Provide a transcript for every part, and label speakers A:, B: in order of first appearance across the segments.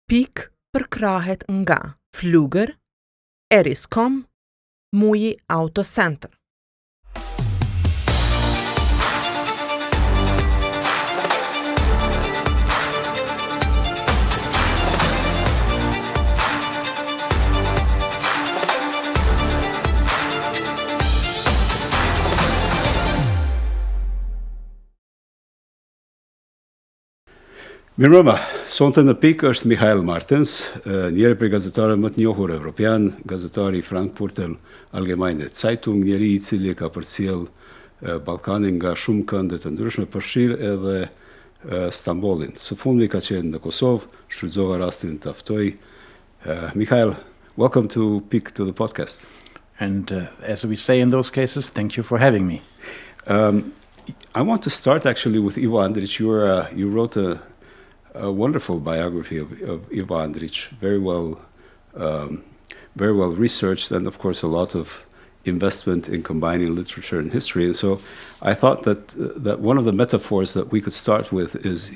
A: Pikë përkrahet nga Flugër, Eriscom, Muji Auto Center.
B: Mirëmbrëma, sonte në Pikë është Mikhail Martens, njëri prej gazetarëve më të njohur evropian, gazetari i Frankfurter Allgemeine Zeitung, njëri I cili ka përcjell Ballkanin nga shumë kënde të ndryshme, përfshirë edhe Stambollin. Së fundmi ka qenë në Kosovë, shfrytëzova rastin të ftoj. Mikhail, welcome to Pikë to the podcast.
C: And as we say in those cases, thank you for having me.
B: I want to start actually with Ivo Andriqit. You wrote a wonderful biography of Ivo Andriqit, very well researched, and of course a lot of investment in combining literature and history. And so I thought that one of the metaphors that we could start with is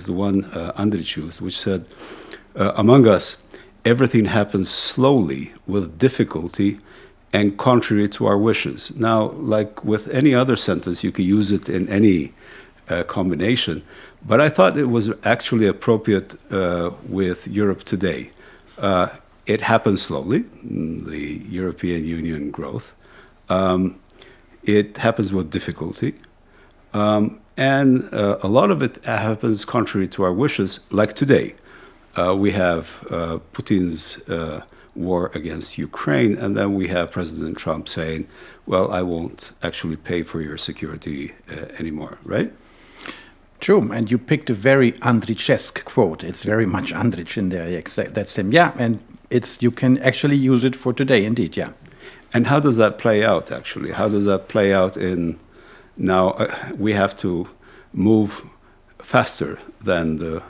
B: the one Andriqit used, which said, among us, everything happens slowly, with difficulty, and contrary to our wishes. Now, like with any other sentence, you could use it in any combination, but I thought it was actually appropriate with Europe today. It happens slowly, the European Union growth. It happens with difficulty. And a lot of it happens contrary to our wishes, like today. We have Putin's war against Ukraine, and then we have President Trump saying, well, I won't actually pay for your security anymore, right?
C: True, and you picked a very Andrićesque quote. It's very much Andrić in there. That's him, yeah, and you can actually use it for today, indeed, yeah.
B: And how does that play out, actually? How does that play out in now we have to move faster than the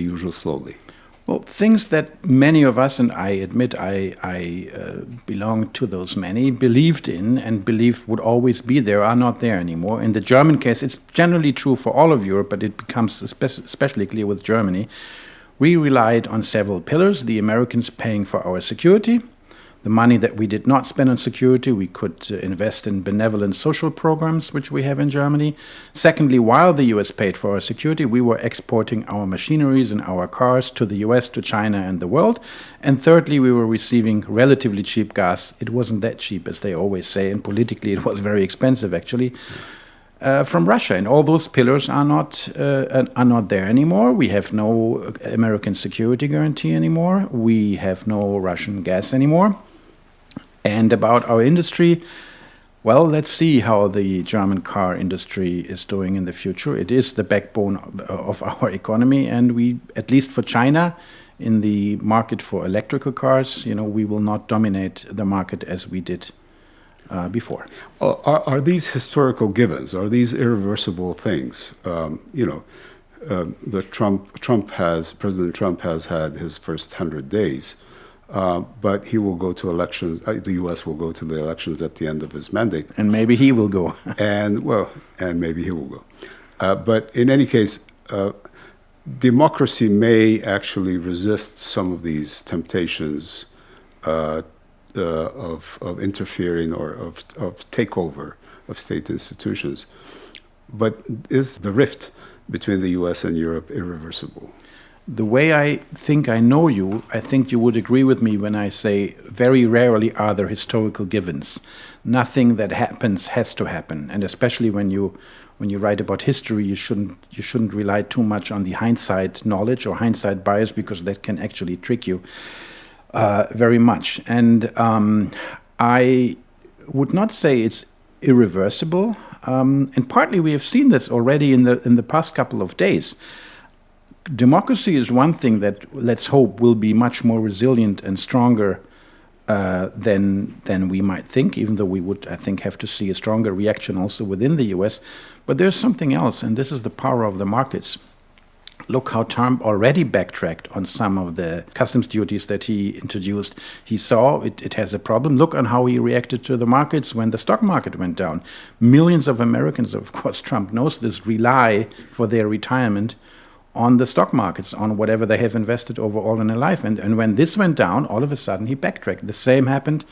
B: usual slowly?
C: Well, things that many of us, and I admit I belong to those many, believed in and believed would always be there are not there anymore. In the German case, it's generally true for all of Europe, but it becomes especially clear with Germany. We relied on several pillars, the Americans paying for our security. The money that we did not spend on security, we could invest in benevolent social programs, which we have in Germany. Secondly, while the US paid for our security, we were exporting our machineries and our cars to the US, to China, and the world. And thirdly, we were receiving relatively cheap gas. It wasn't that cheap, as they always say, and politically it was very expensive, actually, from Russia. And all those pillars are not there anymore. We have no American security guarantee anymore. We have no Russian gas anymore. And about our industry, well, let's see how the German car industry is doing in the future. It is the backbone of our economy, and we, at least for China, in the market for electrical cars, we will not dominate the market as we did before.
B: Are these historical givens? Are these irreversible things? President Trump has had his first 100 days. But he will go to elections. The U.S. will go to the elections at the end of his mandate,
C: and maybe he will go.
B: and maybe he will go. But in any case, democracy may actually resist some of these temptations of interfering or of takeover of state institutions. But is the rift between the U.S. and Europe irreversible?
C: The way I think I know you, I think you would agree with me when I say very rarely are there historical givens. Nothing that happens has to happen, and especially when you write about history, you shouldn't rely too much on the hindsight knowledge or hindsight bias, because that can actually trick you very much. And I would not say it's irreversible, and partly we have seen this already in the past couple of days. Democracy is one thing that, let's hope, will be much more resilient and stronger than we might think, even though we would, I think, have to see a stronger reaction also within the US. But there's something else, and this is the power of the markets. Look how Trump already backtracked on some of the customs duties that he introduced. He saw it has a problem. Look on how he reacted to the markets when the stock market went down. Millions of Americans, of course, Trump knows this, rely for their retirement on the stock markets, on whatever they have invested overall in their life. And when this went down, all of a sudden he backtracked. The same happened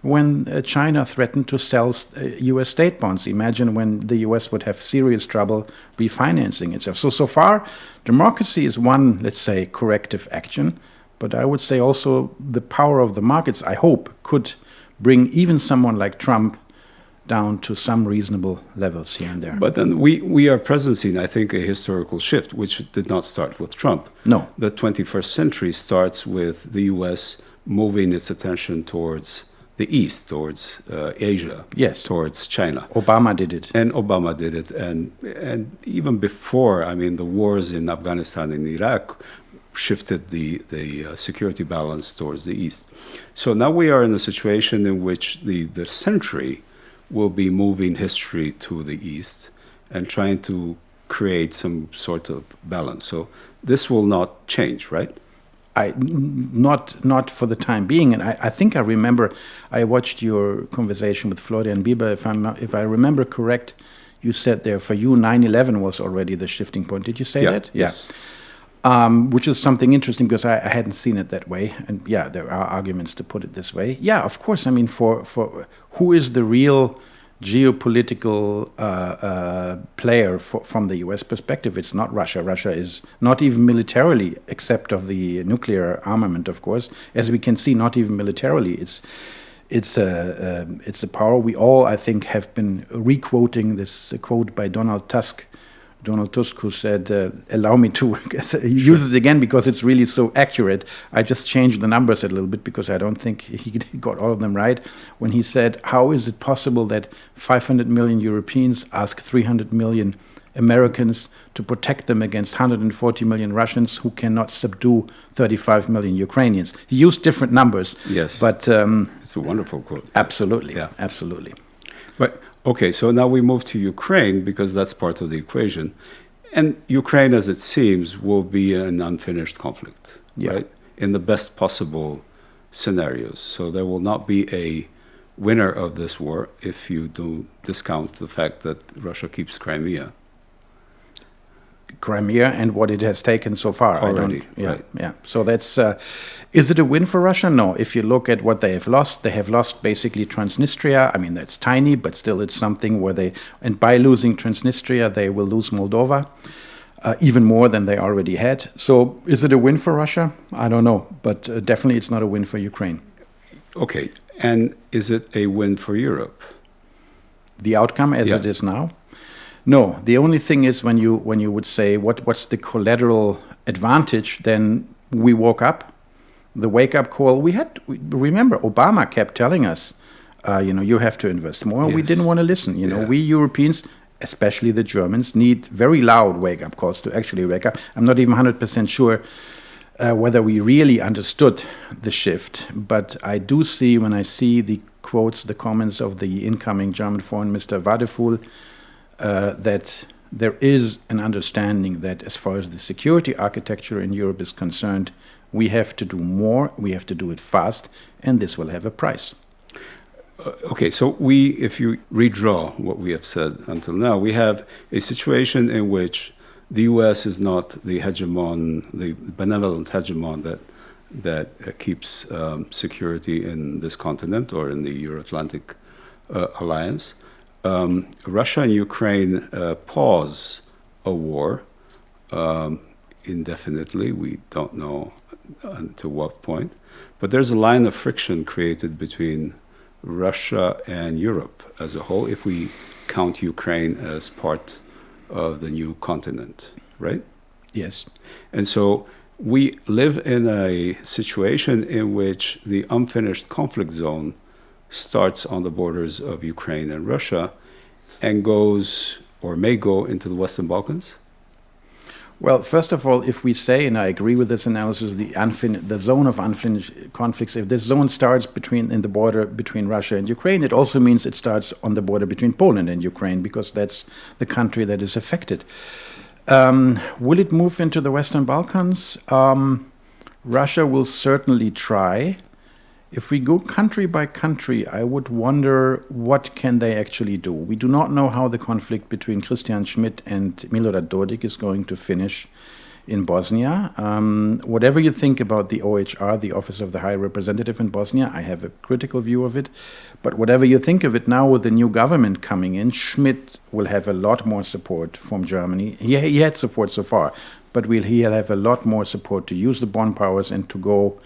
C: when China threatened to sell U.S. state bonds. Imagine when the U.S. would have serious trouble refinancing itself. So far, democracy is one, let's say, corrective action. But I would say also the power of the markets, I hope, could bring even someone like Trump down to some reasonable levels here and there.
B: But then we are presencing, I think, a historical shift, which did not start with Trump.
C: No.
B: The 21st century starts with the U.S. moving its attention towards the East, towards Asia,
C: yes,
B: towards China.
C: Obama did it.
B: And Obama did it. And even before, I mean, the wars in Afghanistan and Iraq shifted the security balance towards the East. So now we are in a situation in which the century will be moving history to the East and trying to create some sort of balance. So this will not change, right?
C: Not for the time being. And I think I remember, I watched your conversation with Florian Bieber. If I remember correct, you said there for you 9/11 was already the shifting point. Did you say that?
B: Yes.
C: Which is something interesting because I hadn't seen it that way. And yeah, there are arguments to put it this way. Yeah, of course. I mean, for who is the real geopolitical player from the U.S. perspective? It's not Russia. Russia is not even militarily, except of the nuclear armament, of course. As we can see, not even militarily. It's a power. We all, I think, have been re-quoting this quote by Donald Tusk, who said, allow me to use it again because it's really so accurate. I just changed the numbers a little bit because I don't think he got all of them right. When he said, how is it possible that 500 million Europeans ask 300 million Americans to protect them against 140 million Russians who cannot subdue 35 million Ukrainians? He used different numbers.
B: Yes,
C: but
B: it's a wonderful quote.
C: Absolutely,
B: yeah.
C: Absolutely.
B: But okay, so now we move to Ukraine because that's part of the equation. And Ukraine, as it seems, will be an unfinished conflict, right? In the best possible scenarios. So there will not be a winner of this war if you do discount the fact that Russia keeps Crimea
C: and what it has taken so far.
B: Already,
C: right. Yeah. So that's, is it a win for Russia? No. If you look at what they have lost basically Transnistria. I mean, that's tiny, but still it's something where and by losing Transnistria, they will lose Moldova, even more than they already had. So is it a win for Russia? I don't know, but definitely it's not a win for Ukraine.
B: Okay. And is it a win for Europe?
C: The outcome as it is now? No, the only thing is when you would say what's the collateral advantage, then we woke up. The wake-up call remember Obama kept telling us, you have to invest more. Yes. We didn't want to listen. We Europeans, especially the Germans, need very loud wake-up calls to actually wake up. I'm not even 100% sure whether we really understood the shift, but I do see when I see the quotes, the comments of the incoming German foreign minister Wadefuhl, that there is an understanding that as far as the security architecture in Europe is concerned, we have to do more, we have to do it fast, and this will have a price.
B: Okay, so if you redraw what we have said until now, we have a situation in which the U.S. is not the hegemon, the benevolent hegemon that keeps security in this continent or in the Euro-Atlantic alliance. Russia and Ukraine pause a war indefinitely. We don't know until what point. But there's a line of friction created between Russia and Europe as a whole, if we count Ukraine as part of the new continent, right?
C: Yes.
B: And so we live in a situation in which the unfinished conflict zone starts on the borders of Ukraine and Russia and goes or may go into the Western Balkans?
C: Well, first of all, if we say, and I agree with this analysis, the zone of unfinished conflicts, if this zone starts in the border between Russia and Ukraine, it also means it starts on the border between Poland and Ukraine, because that's the country that is affected. Will it move into the Western Balkans? Russia will certainly try. If we go country by country, I would wonder what can they actually do. We do not know how the conflict between Christian Schmidt and Milorad Dodik is going to finish. in Bosnia. Whatever you think about the OHR, the Office of the High Representative in Bosnia, I have a critical view of it. But whatever you think of it, now with the new government coming in, Schmidt will have a lot more support from Germany. He had support so far, but he'll have a lot more support to use the bond powers and to go,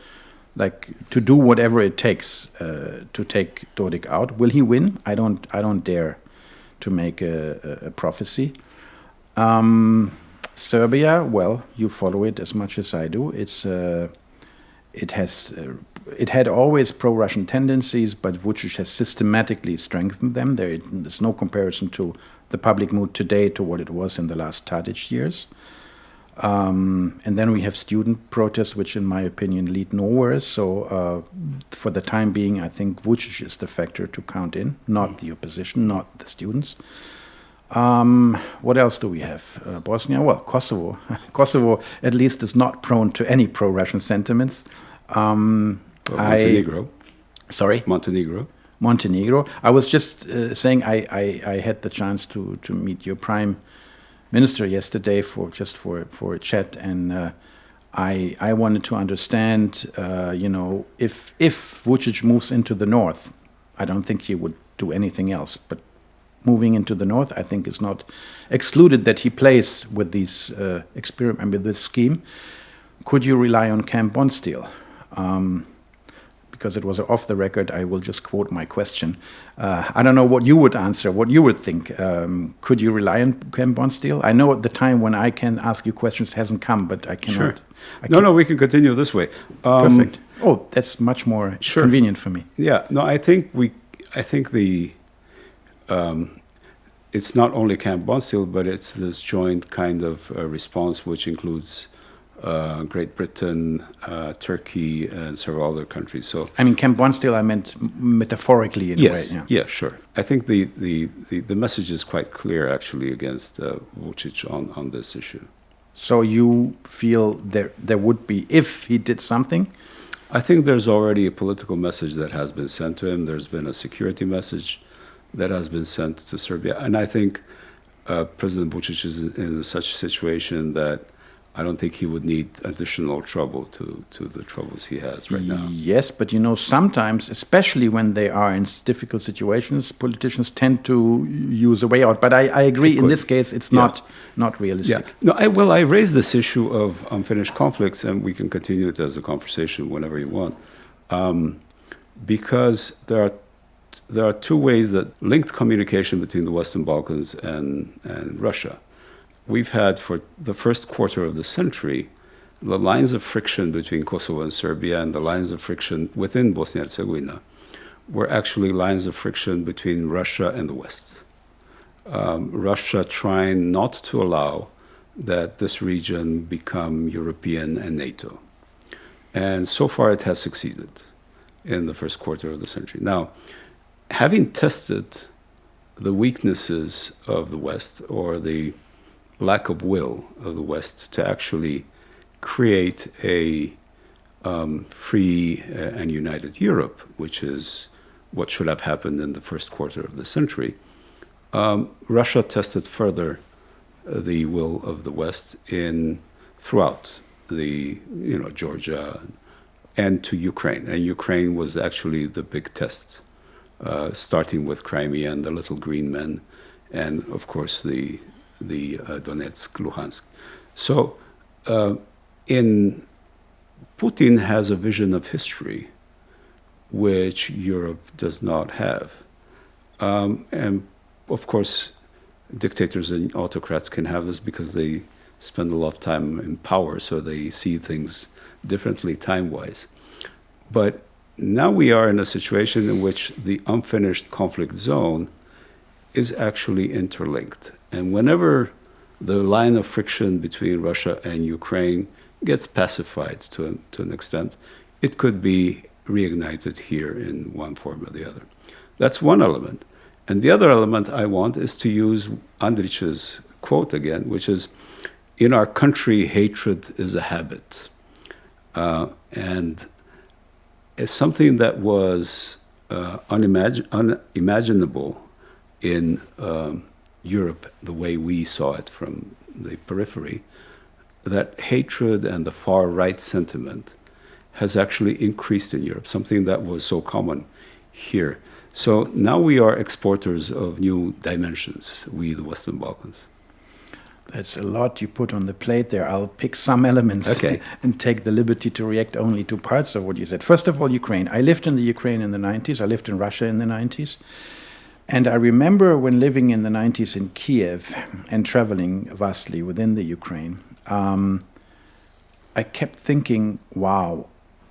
C: to do whatever it takes to take Dodik out. Will he win? I don't dare to make a prophecy. Serbia, well, you follow it as much as I do. It had always pro-Russian tendencies, but Vučić has systematically strengthened them. There's no comparison to the public mood today to what it was in the last Tadić years. And then we have student protests, which in my opinion lead nowhere. So for the time being, I think Vučić is the factor to count in, not the opposition, not the students. What else do we have? Bosnia, well, Kosovo. Kosovo at least is not prone to any pro-Russian sentiments.
B: Montenegro.
C: Sorry? Montenegro. I was just saying I had the chance to meet your prime minister yesterday for a chat, and I wanted to understand, if Vučić moves into the north, I don't think he would do anything else, but moving into the north, I think is not excluded that he plays with these with this scheme. Could you rely on Camp Bondsteel? Because it was off the record, I will just quote my question. I don't know what you would answer, what you would think. Could you rely on Camp Bondsteel? I know at the time when I can ask you questions hasn't come, but I cannot.
B: Sure. No, we can continue this way.
C: Perfect. Oh, that's much more convenient for me.
B: Yeah. No, I think the it's not only Camp Bondsteel, but it's this joint kind of response, which includes Great Britain, Turkey, and several other countries. So
C: I mean, Camp Bondsteel, I meant metaphorically in a way.
B: Yeah, sure. I think the message is quite clear, actually, against Vučić on this issue.
C: So you feel there would be, if he did something?
B: I think there's already a political message that has been sent to him. There's been a security message that has been sent to Serbia. And I think President Vučić is in such a situation that I don't think he would need additional trouble to the troubles he has right now.
C: Yes, but sometimes, especially when they are in difficult situations, politicians tend to use a way out. But I agree, in this case, it's not realistic.
B: Yeah. No, I raised this issue of unfinished conflicts, and we can continue it as a conversation whenever you want, because there are two ways that linked communication between the Western Balkans and Russia. We've had, for the first quarter of the century, the lines of friction between Kosovo and Serbia and the lines of friction within Bosnia and Herzegovina were actually lines of friction between Russia and the West. Russia trying not to allow that this region become European and NATO. And so far it has succeeded in the first quarter of the century. Now, having tested the weaknesses of the West, or the lack of will of the West to actually create a free and united Europe, which is what should have happened in the first quarter of the century, Russia tested further the will of the West throughout Georgia and to Ukraine. And Ukraine was actually the big test, starting with Crimea and the little green men, and of course the Donetsk, Luhansk. So Putin has a vision of history which Europe does not have. And of course, dictators and autocrats can have this because they spend a lot of time in power, so they see things differently time-wise. But now we are in a situation in which the unfinished conflict zone is actually interlinked. And whenever the line of friction between Russia and Ukraine gets pacified to an extent, it could be reignited here in one form or the other. That's one element. And the other element I want is to use Andrić's quote again, which is, "In our country, hatred is a habit." And it's something that was unimaginable in Europe, the way we saw it from the periphery, that hatred and the far-right sentiment has actually increased in Europe, something that was so common here. So now we are exporters of new dimensions, we, the Western Balkans.
C: That's a lot you put on the plate there. I'll pick some elements and take the liberty to react only to parts of what you said. First of all, Ukraine. I lived in the Ukraine in the 90s. I lived in Russia in the 90s. And I remember when living in the 90s in Kiev and traveling vastly within the Ukraine, I kept thinking, wow,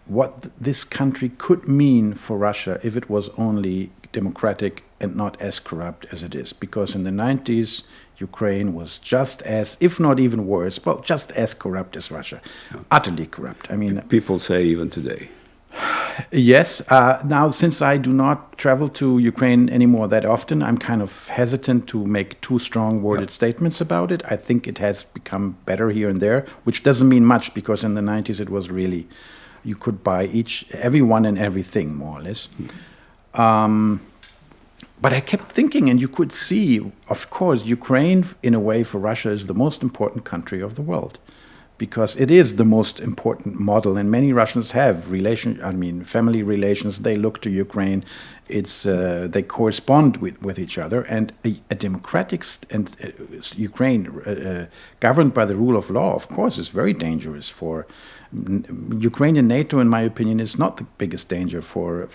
C: what this country could mean for Russia if it was only democratic and not as corrupt as it is. Because in the 90s, Ukraine was just as, if not even worse, well, just as corrupt as Russia. Yeah. Utterly corrupt. I mean,
B: people say even today.
C: Yes. Now, since I do not travel to Ukraine anymore that often, I'm kind of hesitant to make too strong worded statements about it. I think it has become better here and there, which doesn't mean much because in the 90s it was really, you could buy everyone and everything, more or less. But I kept thinking, and you could see, of course, Ukraine, in a way, for Russia is the most important country of the world, because it is the most important model, and many Russians have family relations. They look to Ukraine. They correspond with each other, and a democratic Ukraine governed by the rule of law, of course, is very dangerous for Ukrainian NATO. In my opinion, is not the biggest danger for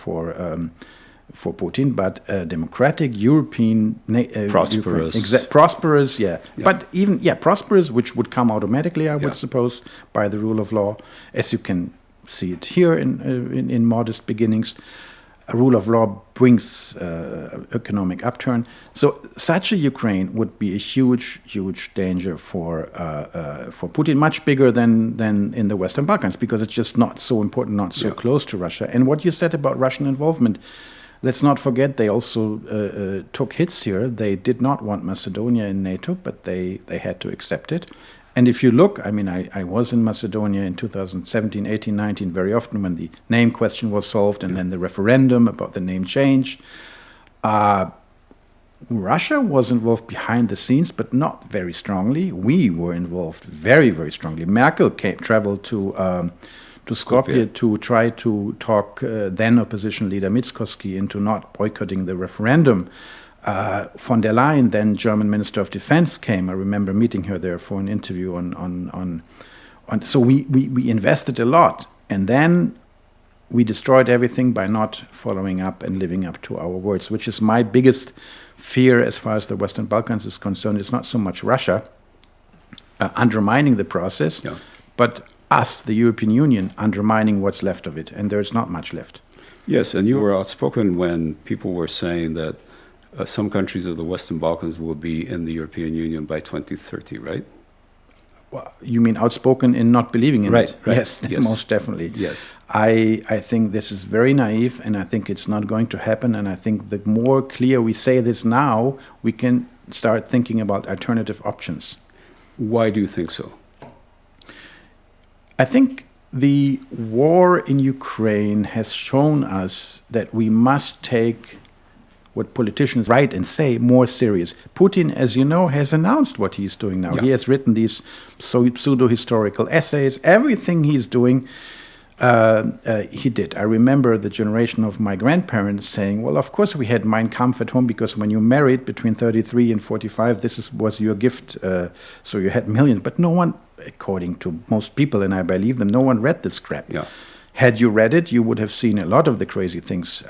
C: Putin, but democratic European
B: prosperous,
C: prosperous, but even prosperous, which would come automatically, I would suppose, by the rule of law, as you can see it here in modest beginnings. A rule of law brings economic upturn. So such a Ukraine would be a huge, huge danger for Putin, much bigger than in the Western Balkans, because it's just not so important, not so close to Russia. And what you said about Russian involvement, let's not forget they also took hits here. They did not want Macedonia in NATO, but they had to accept it. And if you look, I was in Macedonia in 2017, 18, 19, very often when the name question was solved and then the referendum about the name change. Russia was involved behind the scenes, but not very strongly. We were involved very, very strongly. Merkel traveled to Skopje to try to talk then opposition leader Mickoski into not boycotting the referendum. Von der Leyen, then German Minister of Defense, came. I remember meeting her there for an interview on so we invested a lot, and then we destroyed everything by not following up and living up to our words, which is my biggest fear as far as the Western Balkans is concerned. It's not so much Russia undermining the process, but us, the European Union, undermining what's left of it, and there's not much left.
B: Yes, and you were outspoken when people were saying that some countries of the Western Balkans will be in the European Union by 2030, right?
C: Well, you mean outspoken in not believing in it?
B: Right.
C: Yes, most definitely.
B: Yes.
C: I think this is very naive, and I think it's not going to happen, and I think the more clear we say this now, we can start thinking about alternative options.
B: Why do you think so?
C: I think the war in Ukraine has shown us that we must take what politicians write and say more serious. Putin, as you know, has announced what he's doing now. He has written these pseudo-historical essays. Everything he's doing, he did. I remember the generation of my grandparents saying, well, of course we had Mein Kampf at home, because when you married between 33 and 45, was your gift. So you had millions. But no one, according to most people, and I believe them, no one read this crap. Had you read it, you would have seen a lot of the crazy things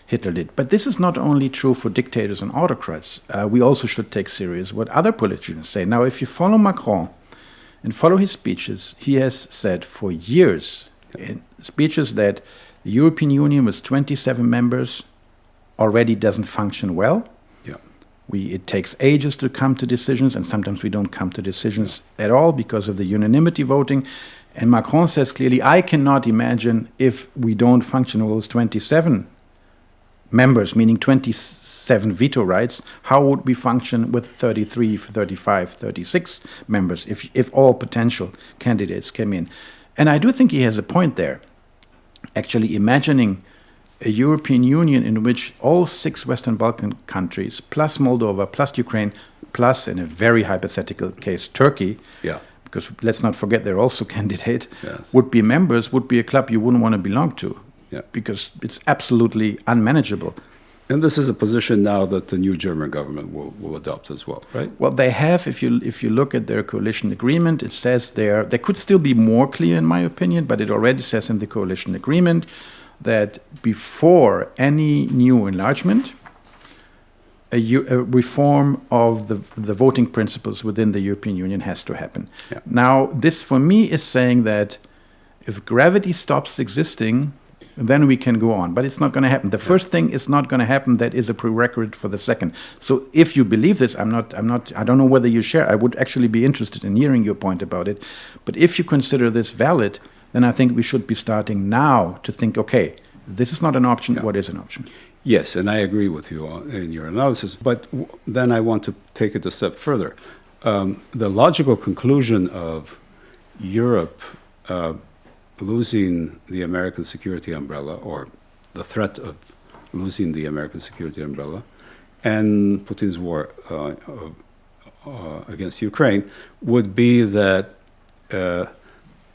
C: Hitler did. But this is not only true for dictators and autocrats. We also should take serious what other politicians say. Now, if you follow Macron and follow his speeches, he has said for years in speeches that the European Union with 27 members already doesn't function well. It takes ages to come to decisions, and sometimes we don't come to decisions at all because of the unanimity voting. And Macron says clearly, I cannot imagine if we don't function with those 27 members, meaning 27 veto rights, how would we function with 33, 35, 36 members if all potential candidates came in? And I do think he has a point there. Actually, imagining a European Union in which all 6 Western Balkan countries, plus Moldova, plus Ukraine, plus, in a very hypothetical case, Turkey, because let's not forget they're also candidate,
B: Yes.
C: would be members, would be a club you wouldn't want to belong to.
B: Yeah.
C: Because it's absolutely unmanageable.
B: And this is a position now that the new German government will adopt as well, right?
C: Well, they have, if you look at their coalition agreement, it says there could still be more clear, in my opinion, but it already says in the coalition agreement that before any new enlargement, a reform of the voting principles within the European Union has to happen.
B: Yeah.
C: Now, this for me is saying that if gravity stops existing, then we can go on. But it's not going to happen. The first thing is not going to happen. That is a prerequisite for the second. So if you believe this, I don't know whether you share. I would actually be interested in hearing your point about it. But if you consider this valid, then I think we should be starting now to think, okay, this is not an option.
B: Yeah.
C: What is an option?
B: Yes, and I agree with you in your analysis. But then I want to take it a step further. The logical conclusion of Europe losing the American security umbrella, or the threat of losing the American security umbrella, and Putin's war against Ukraine, would be that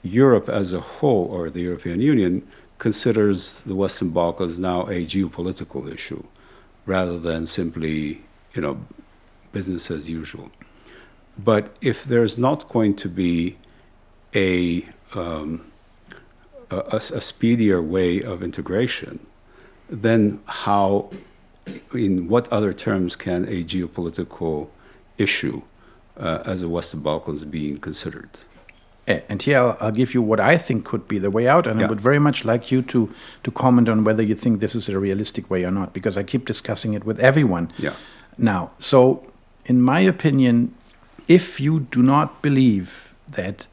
B: Europe as a whole, or the European Union, considers the Western Balkans now a geopolitical issue, rather than simply, business as usual. But if there's not going to be a speedier way of integration, then how, in what other terms can a geopolitical issue as the Western Balkans being considered?
C: And here I'll give you what I think could be the way out, and I would very much like you to comment on whether you think this is a realistic way or not, because I keep discussing it with everyone.
B: Yeah.
C: Now, so in my opinion, if you do not believe that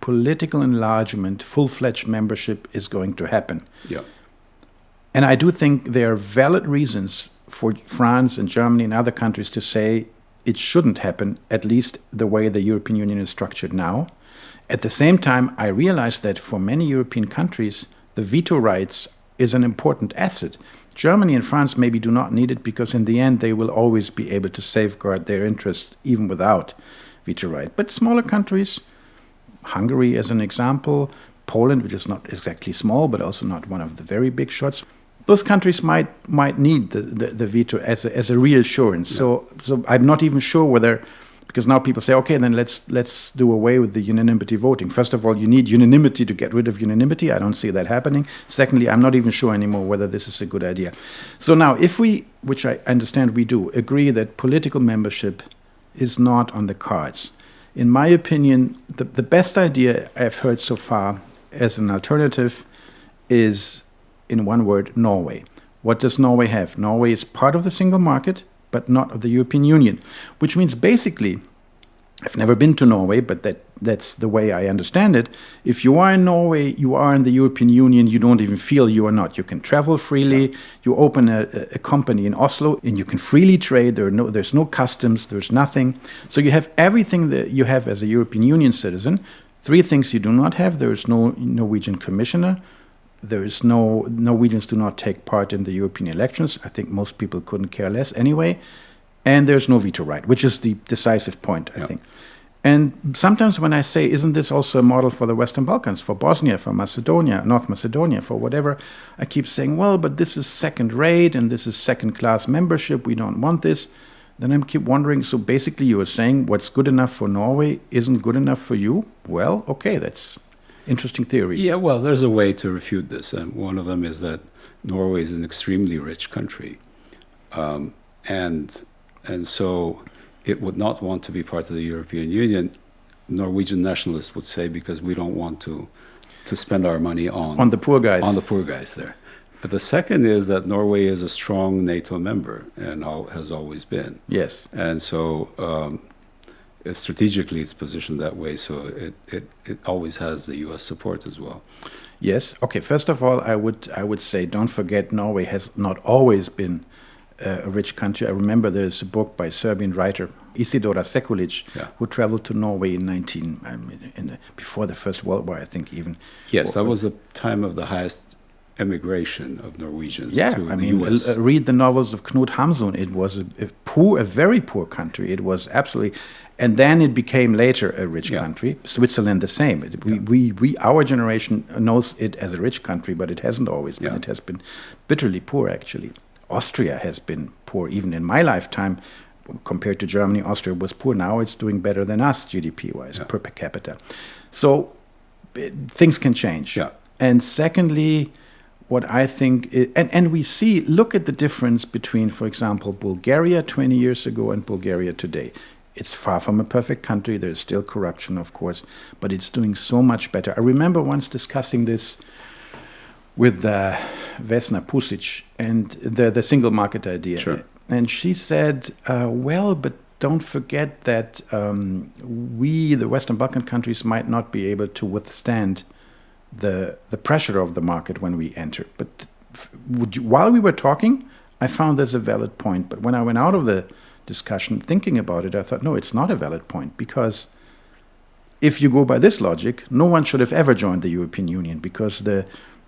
C: political enlargement, full-fledged membership is going to happen.
B: Yeah.
C: And I do think there are valid reasons for France and Germany and other countries to say it shouldn't happen, at least the way the European Union is structured now. At the same time, I realize that for many European countries, the veto rights is an important asset. Germany and France maybe do not need it because in the end they will always be able to safeguard their interests even without veto right. But smaller countries, Hungary as an example, Poland, which is not exactly small, but also not one of the very big shots, those countries might need the veto as a reassurance. Yeah. So I'm not even sure whether, because now people say, okay, then let's do away with the unanimity voting. First of all, you need unanimity to get rid of unanimity. I don't see that happening. Secondly, I'm not even sure anymore whether this is a good idea. So now, if we, which I understand we do, agree that political membership is not on the cards, in my opinion, the best idea I've heard so far as an alternative is, in one word, Norway. What does Norway have? Norway is part of the single market, but not of the European Union, which means basically, I've never been to Norway, but that's the way I understand it. If you are in Norway, you are in the European Union, you don't even feel you are not. You can travel freely, you open a company in Oslo, and you can freely trade. There's no customs, there's nothing. So you have everything that you have as a European Union citizen. Three things you do not have: there is no Norwegian commissioner, Norwegians do not take part in the European elections. I think most people couldn't care less anyway. And there's no veto right, which is the decisive point, I think. And sometimes when I say, isn't this also a model for the Western Balkans, for Bosnia, for Macedonia, North Macedonia, for whatever, I keep saying, well, but this is second rate and this is second class membership. We don't want this. Then I keep wondering, so basically you are saying what's good enough for Norway isn't good enough for you? Well, okay, that's interesting theory.
B: Yeah, well, there's a way to refute this. And one of them is that Norway is an extremely rich country. And so it would not want to be part of the European Union, Norwegian nationalists would say, because we don't want to spend our money on
C: the poor guys.
B: On the poor guys there. But the second is that Norway is a strong NATO member and has always been.
C: Yes.
B: And so strategically it's positioned that way, so it always has the U.S. support as well.
C: Yes. Okay, first of all, I would say don't forget Norway has not always been a rich country. I remember there's a book by Serbian writer Isidora Sekulic, who traveled to Norway in before the First World War, I think even.
B: Yes, that was the time of the highest emigration of Norwegians
C: Yeah,
B: to
C: I
B: the
C: mean,
B: US.
C: read the novels of Knut Hamsun. It was a very poor country. It was absolutely, and then it became later a rich country. Switzerland the same. Our generation knows it as a rich country, but it hasn't always been. It has been bitterly poor, actually. Austria has been poor, even in my lifetime. Compared to Germany, Austria was poor. Now it's doing better than us, GDP-wise, per capita. So things can change.
B: Yeah.
C: And secondly, what I think, and we see, look at the difference between, for example, Bulgaria 20 years ago and Bulgaria today. It's far from a perfect country. There's still corruption, of course, but it's doing so much better. I remember once discussing this with Vesna Pusic and the single market idea.
B: Sure.
C: And she said, well, but don't forget that we, the Western Balkan countries, might not be able to withstand the pressure of the market when we enter. But while we were talking, I found this a valid point. But when I went out of the discussion thinking about it, I thought, no, it's not a valid point, because if you go by this logic, no one should have ever joined the European Union, because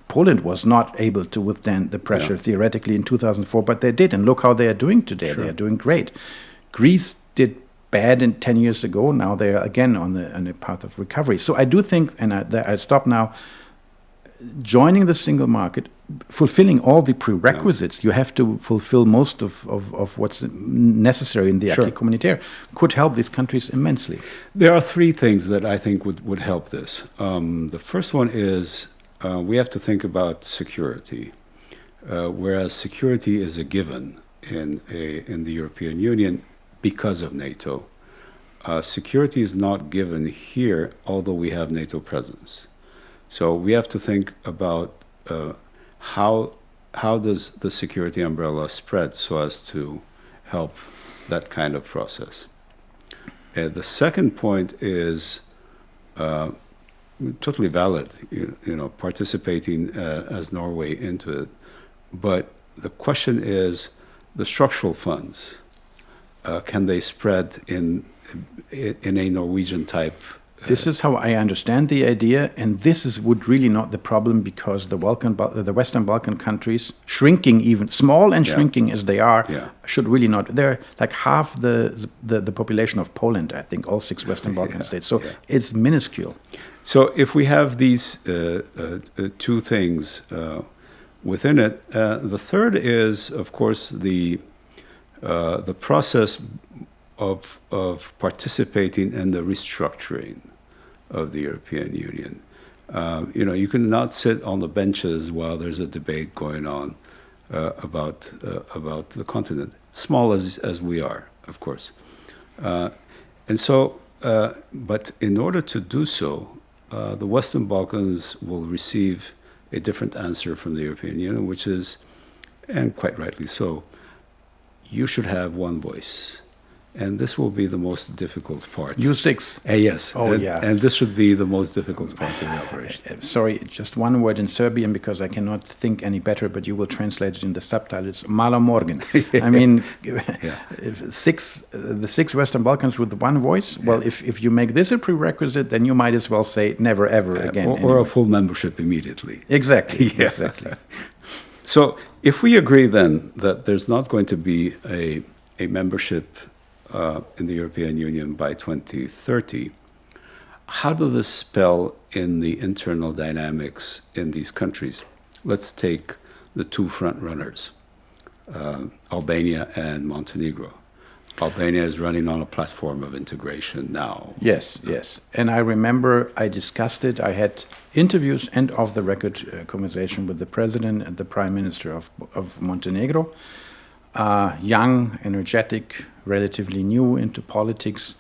C: Poland was not able to withstand the pressure theoretically in 2004, but they did. And look how they are doing today. Sure. They are doing great. Greece did bad 10 years ago. Now they are again on the path of recovery. So I do think, and I stop now, joining the single market, fulfilling all the prerequisites, you have to fulfill most of what's necessary in the acquis communautaire, could help these countries immensely.
B: There are three things that I think would help this. The first one is we have to think about security, whereas security is a given in the European Union because of NATO. Security is not given here, although we have NATO presence. So we have to think about how does the security umbrella spread so as to help that kind of process. The second point is totally valid, participating as Norway into it. But the question is the structural funds. Can they spread in a Norwegian type?
C: This is how I understand the idea, and this would really not the problem, because the Western Balkan countries, shrinking, even small and shrinking as they are, should really not. They're like half the population of Poland, I think, all 6 Western Balkan states. So it's minuscule. So
B: if we have these two things within it, the third is, of course, the process of participating in the restructuring of the European Union. You cannot sit on the benches while there's a debate going on about the continent, small as we are, of course. And so, but in order to do so, the Western Balkans will receive a different answer from the European Union, which is, and quite rightly so, you should have one voice. And this will be the most difficult part.
C: U6.
B: Yes.
C: Oh,
B: and this should be the most difficult part of the operation.
C: Sorry, just one word in Serbian, because I cannot think any better, but you will translate it in the subtitles. Malo morgen. I mean, the 6 Western Balkans with one voice. Well, if you make this a prerequisite, then you might as well say never, ever again.
B: Or a full membership immediately.
C: Exactly. Exactly.
B: So if we agree then that there's not going to be a membership in the European Union by 2030, how does this spell in the internal dynamics in these countries? Let's take the 2 front runners, Albania and Montenegro. Albania is running on a platform of integration now.
C: Yes. And I remember I discussed it. I had interviews and off-the-record conversation with the president and the prime minister of Montenegro. Young, energetic, relatively new into politics.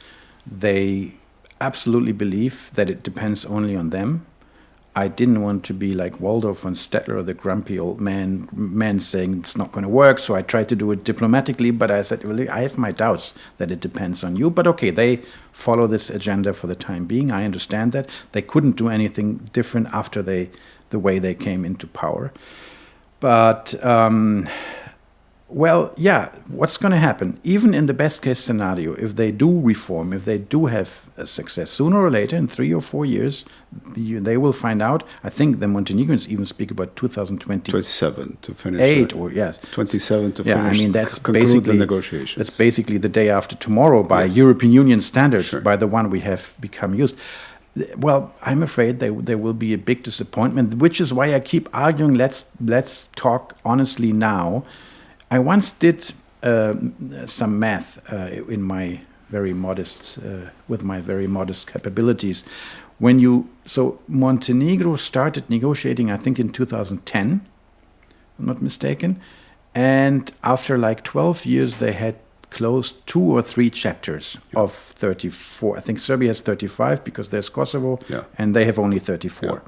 C: They absolutely believe that it depends only on them. I didn't want to be like Waldorf von Stettler, the grumpy old man saying it's not going to work, so I tried to do it diplomatically, but I said, well, I have my doubts that it depends on you. But okay, they follow this agenda for the time being. I understand that. They couldn't do anything different after the way they came into power. But Well, yeah, what's going to happen? Even in the best case scenario, if they do reform, if they do have a success, sooner or later, in 3 or 4 years, they will find out. I think the Montenegrins even speak about
B: 27 to finish.
C: 8 or yes,
B: 27 to
C: yeah,
B: finish.
C: I mean that's
B: conclude
C: basically
B: the negotiations.
C: That's basically the day after tomorrow by
B: Yes.
C: European Union standards,
B: Sure.
C: by the one we have become used. Well, I'm afraid there will be a big disappointment, which is why I keep arguing. Let's talk honestly now. I once did some math in my very modest, with my very modest capabilities. So Montenegro started negotiating, I think, in 2010, if I'm not mistaken, and after like 12 years, they had closed 2 or 3 chapters of 34. I think Serbia has 35 because there's Kosovo, and they have only 34.
B: Yeah.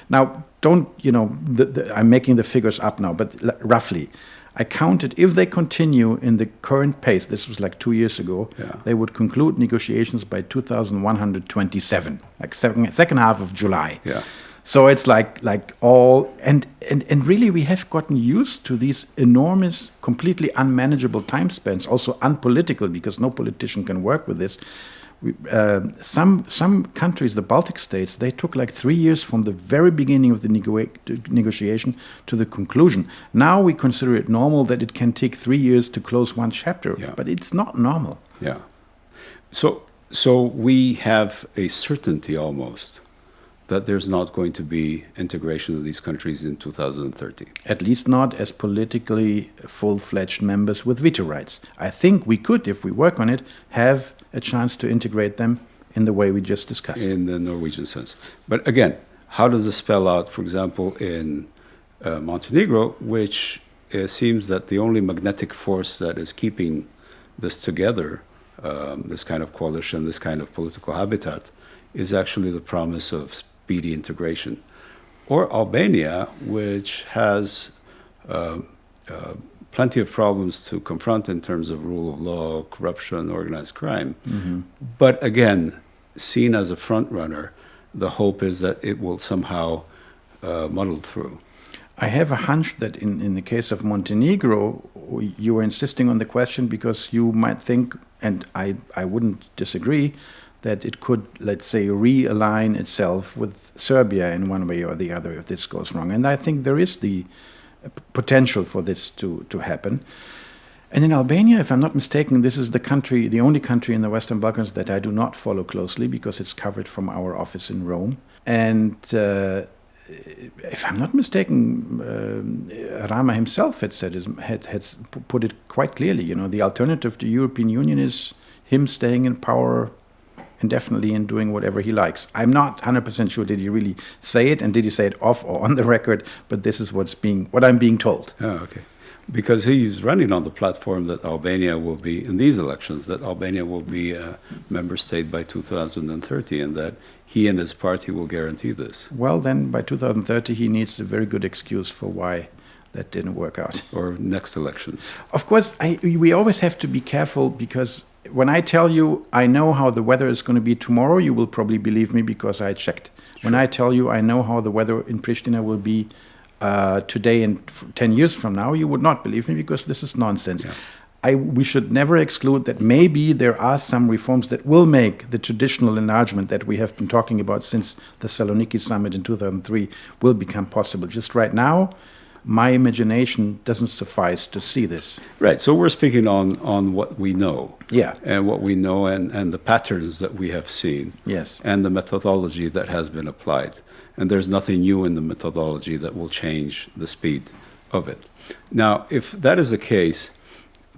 C: Now, I'm making the figures up now, but roughly, I counted, if they continue in the current pace, this was like 2 years ago, they would conclude negotiations by 2127, like second half of July.
B: Yeah.
C: So it's like all, and really we have gotten used to these enormous, completely unmanageable time spans, also unpolitical, because no politician can work with this. Some countries, the Baltic states, they took like 3 years from the very beginning of the negotiation to the conclusion. Now we consider it normal that it can take 3 years to close one chapter, but it's not normal.
B: Yeah. So we have a certainty almost that there's not going to be integration of these countries in 2030.
C: At least not as politically full-fledged members with veto rights. I think we could, if we work on it, have a chance to integrate them in the way we just discussed.
B: In the Norwegian sense. But again, how does this spell out, for example, in Montenegro, which seems that the only magnetic force that is keeping this together, this kind of coalition, this kind of political habitat, is actually the promise of speedy integration. Or Albania, which has plenty of problems to confront in terms of rule of law, corruption, organized crime. Mm-hmm. But again, seen as a front runner, the hope is that it will somehow muddle through.
C: I have a hunch that in the case of Montenegro, you are insisting on the question because you might think, and I wouldn't disagree, that it could, let's say, realign itself with Serbia in one way or the other if this goes wrong. And I think there is the potential for this to happen. And in Albania, if I'm not mistaken, this is the only country in the Western Balkans that I do not follow closely because it's covered from our office in Rome. And if I'm not mistaken, Rama himself had put it quite clearly. The alternative to European Union is him staying in power indefinitely and doing whatever he likes. I'm not 100% sure did he really say it, and did he say it off or on the record, but this is what I'm being told.
B: Oh, okay. Because he's running on the platform that Albania will be, in these elections, that Albania will be a member state by 2030, and that he and his party will guarantee this.
C: Well, then by 2030 he needs a very good excuse for why that didn't work out.
B: Or next elections.
C: Of course, we always have to be careful, because when I tell you I know how the weather is going to be tomorrow, you will probably believe me because I checked. Sure. When I tell you I know how the weather in Pristina will be today and 10 years from now, you would not believe me because this is nonsense. Yeah. We should never exclude that maybe there are some reforms that will make the traditional enlargement that we have been talking about since the Saloniki summit in 2003 will become possible. Just right now, my imagination doesn't suffice to see this.
B: Right. So we're speaking on what we know.
C: Yeah.
B: And what we know and the patterns that we have seen.
C: Yes.
B: And the methodology that has been applied. And there's nothing new in the methodology that will change the speed of it. Now, if that is the case,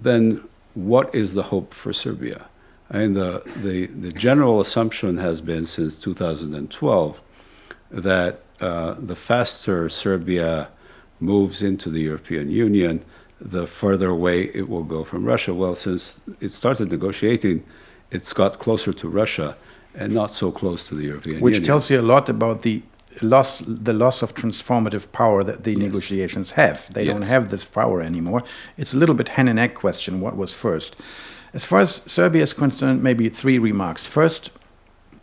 B: then what is the hope for Serbia? I mean, the general assumption has been since 2012 that the faster Serbia moves into the European Union, the further away it will go from Russia. Well, since it started negotiating, it's got closer to Russia and not so close to the European Union.
C: Which tells you a lot about the loss of transformative power that the negotiations have. They don't have this power anymore. It's a little bit hen and egg question, what was first. As far as Serbia is concerned, maybe 3 remarks. First,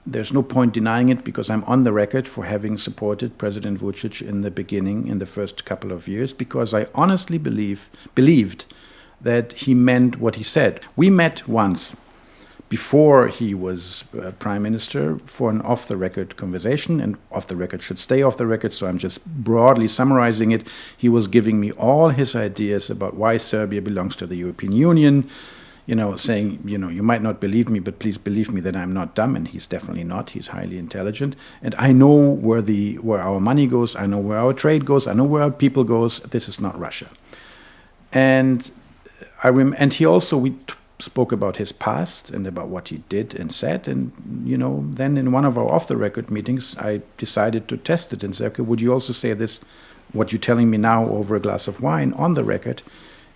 C: there's no point denying it because I'm on the record for having supported President Vučić in the beginning, in the first couple of years, because I honestly believed that he meant what he said. We met once before he was prime minister for an off-the-record conversation, and off-the-record should stay off-the-record, so I'm just broadly summarizing it. He was giving me all his ideas about why Serbia belongs to the European Union, saying, you might not believe me, but please believe me that I'm not dumb, and he's definitely not. He's highly intelligent, and I know where our money goes, I know where our trade goes, I know where our people goes. This is not Russia. And he also, we spoke about his past and about what he did and said, and then in one of our off-the-record meetings, I decided to test it and say, okay, would you also say this, what you're telling me now over a glass of wine on the record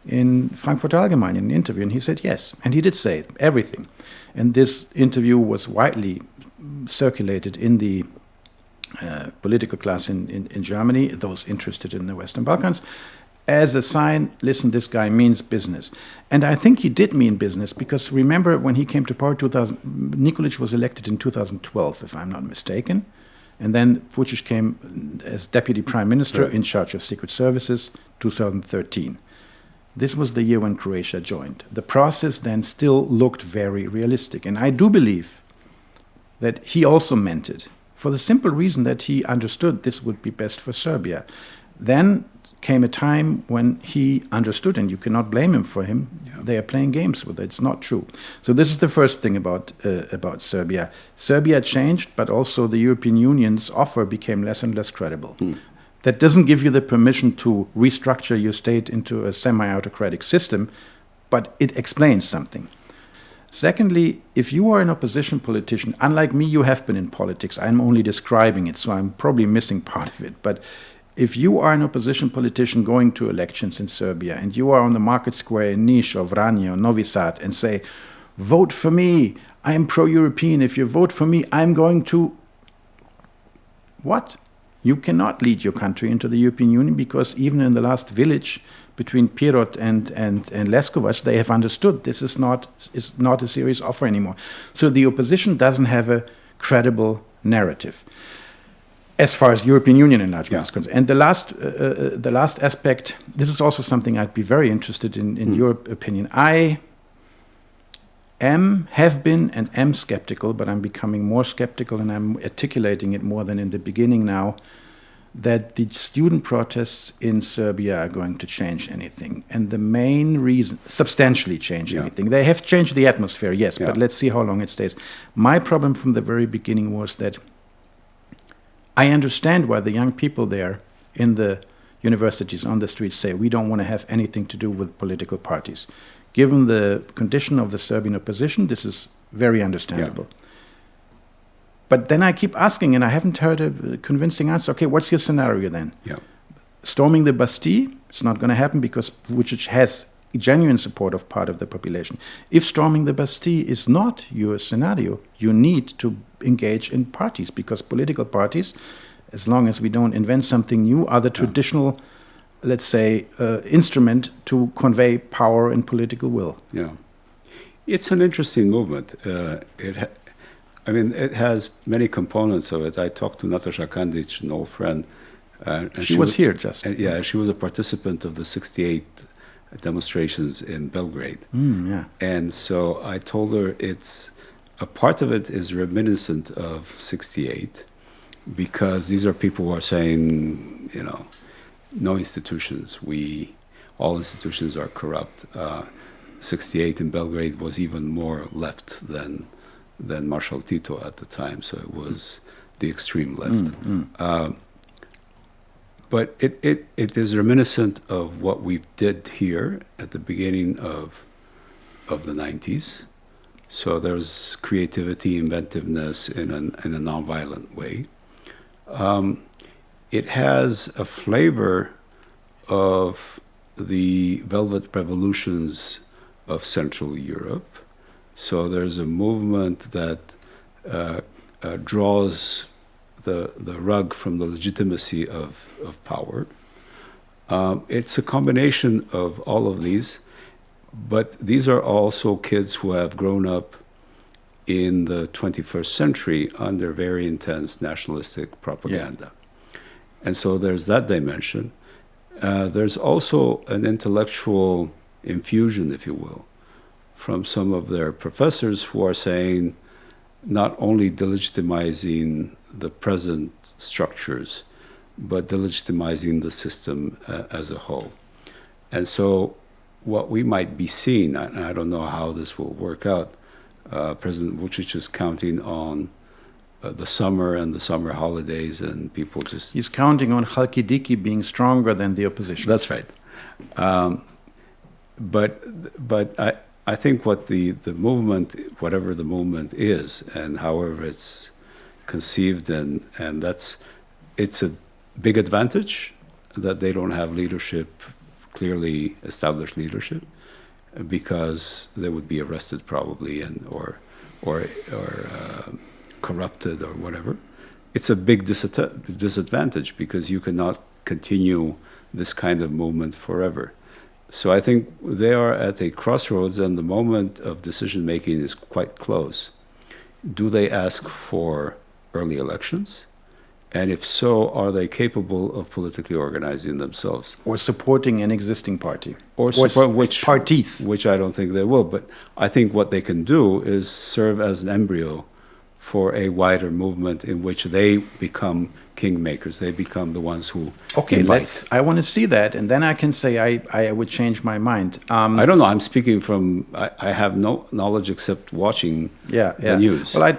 C: in Frankfurt Allgemeine in an interview? And he said yes, and he did say everything. And this interview was widely circulated in the political class in Germany, those interested in the Western Balkans, as a sign, listen, this guy means business. And I think he did mean business, because remember when he came to power, Nikolic was elected in 2012, if I'm not mistaken. And then Vučić came as deputy prime minister in charge of secret services, 2013. This was the year when Croatia joined. The process then still looked very realistic. And I do believe that he also meant it, for the simple reason that he understood this would be best for Serbia. Then came a time when he understood, and you cannot blame him for him. They are playing games with it. It's not true. So this is the first thing about Serbia. Serbia changed, but also the European Union's offer became less and less credible. That doesn't give you the permission to restructure your state into a semi-autocratic system, but it explains something. Secondly, if you are an opposition politician, unlike me, you have been in politics. I'm only describing it, so I'm probably missing part of it. But if you are an opposition politician going to elections in Serbia, and you are on the market square in Niš or Vranje or Novi Sad and say, vote for me, I'm pro-European, if you vote for me, I'm going to... What? You cannot lead your country into the European Union, because even in the last village between Pirot and Leskovac, they have understood this is not a serious offer anymore. So the opposition doesn't have a credible narrative as far as European Union enlargement is concerned. And the last aspect, this is also something I'd be very interested in your opinion. I have been and am skeptical, but I'm becoming more skeptical, and I'm articulating it more than in the beginning now, that the student protests in Serbia are going to change anything. And the main reason, substantially change anything. They have changed the atmosphere, yes, but let's see how long it stays. My problem from the very beginning was that I understand why the young people there in the universities, on the streets, say we don't want to have anything to do with political parties. Given the condition of the Serbian opposition, this is very understandable. But then I keep asking, and I haven't heard a convincing answer. Okay, what's your scenario then? Storming the Bastille? It's not going to happen, because Vučić has genuine support of part of the population. If storming the Bastille is not your scenario, you need to engage in parties, because political parties, as long as we don't invent something new, are the traditional, let's say, instrument to convey power and political will.
B: It's an interesting movement. It has many components of it. I talked to Nataša Kandić, an old friend. And
C: she was here just.
B: She was a participant of the 68 demonstrations in Belgrade. And so I told her a part of it is reminiscent of 68, because these are people who are saying, no institutions, all institutions are corrupt. 68 in Belgrade was even more left than Marshal Tito at the time, so it was the extreme left. But it is reminiscent of what we did here at the beginning of the 90s. So there's creativity, inventiveness in a nonviolent way. It has a flavor of the Velvet Revolutions of Central Europe. So there's a movement that draws the rug from the legitimacy of power. It's a combination of all of these, but these are also kids who have grown up in the 21st century under very intense nationalistic propaganda. And so there's that dimension. There's also an intellectual infusion, if you will, from some of their professors who are saying not only delegitimizing the present structures, but delegitimizing the system as a whole. And so what we might be seeing, and I don't know how this will work out, President Vučić is counting on the summer and the summer holidays, and people just...
C: He's counting on Halkidiki being stronger than the opposition.
B: That's right. But I think what the movement, whatever the movement is, and however it's conceived, and it's a big advantage that they don't have leadership, clearly established leadership, because they would be arrested probably or corrupted or whatever. It's a big disadvantage because you cannot continue this kind of movement forever. So I think they are at a crossroads, and the moment of decision making is quite close. Do they ask for early elections? And if so, are they capable of politically organizing themselves?
C: Or supporting an existing party.
B: Or support
C: parties.
B: Which I don't think they will. But I think what they can do is serve as an embryo for a wider movement in which they become kingmakers. They become the ones who invite.
C: I want to see that, and then I can say I would change my mind.
B: I don't know. I'm speaking from, I have no knowledge except watching the news.
C: Well,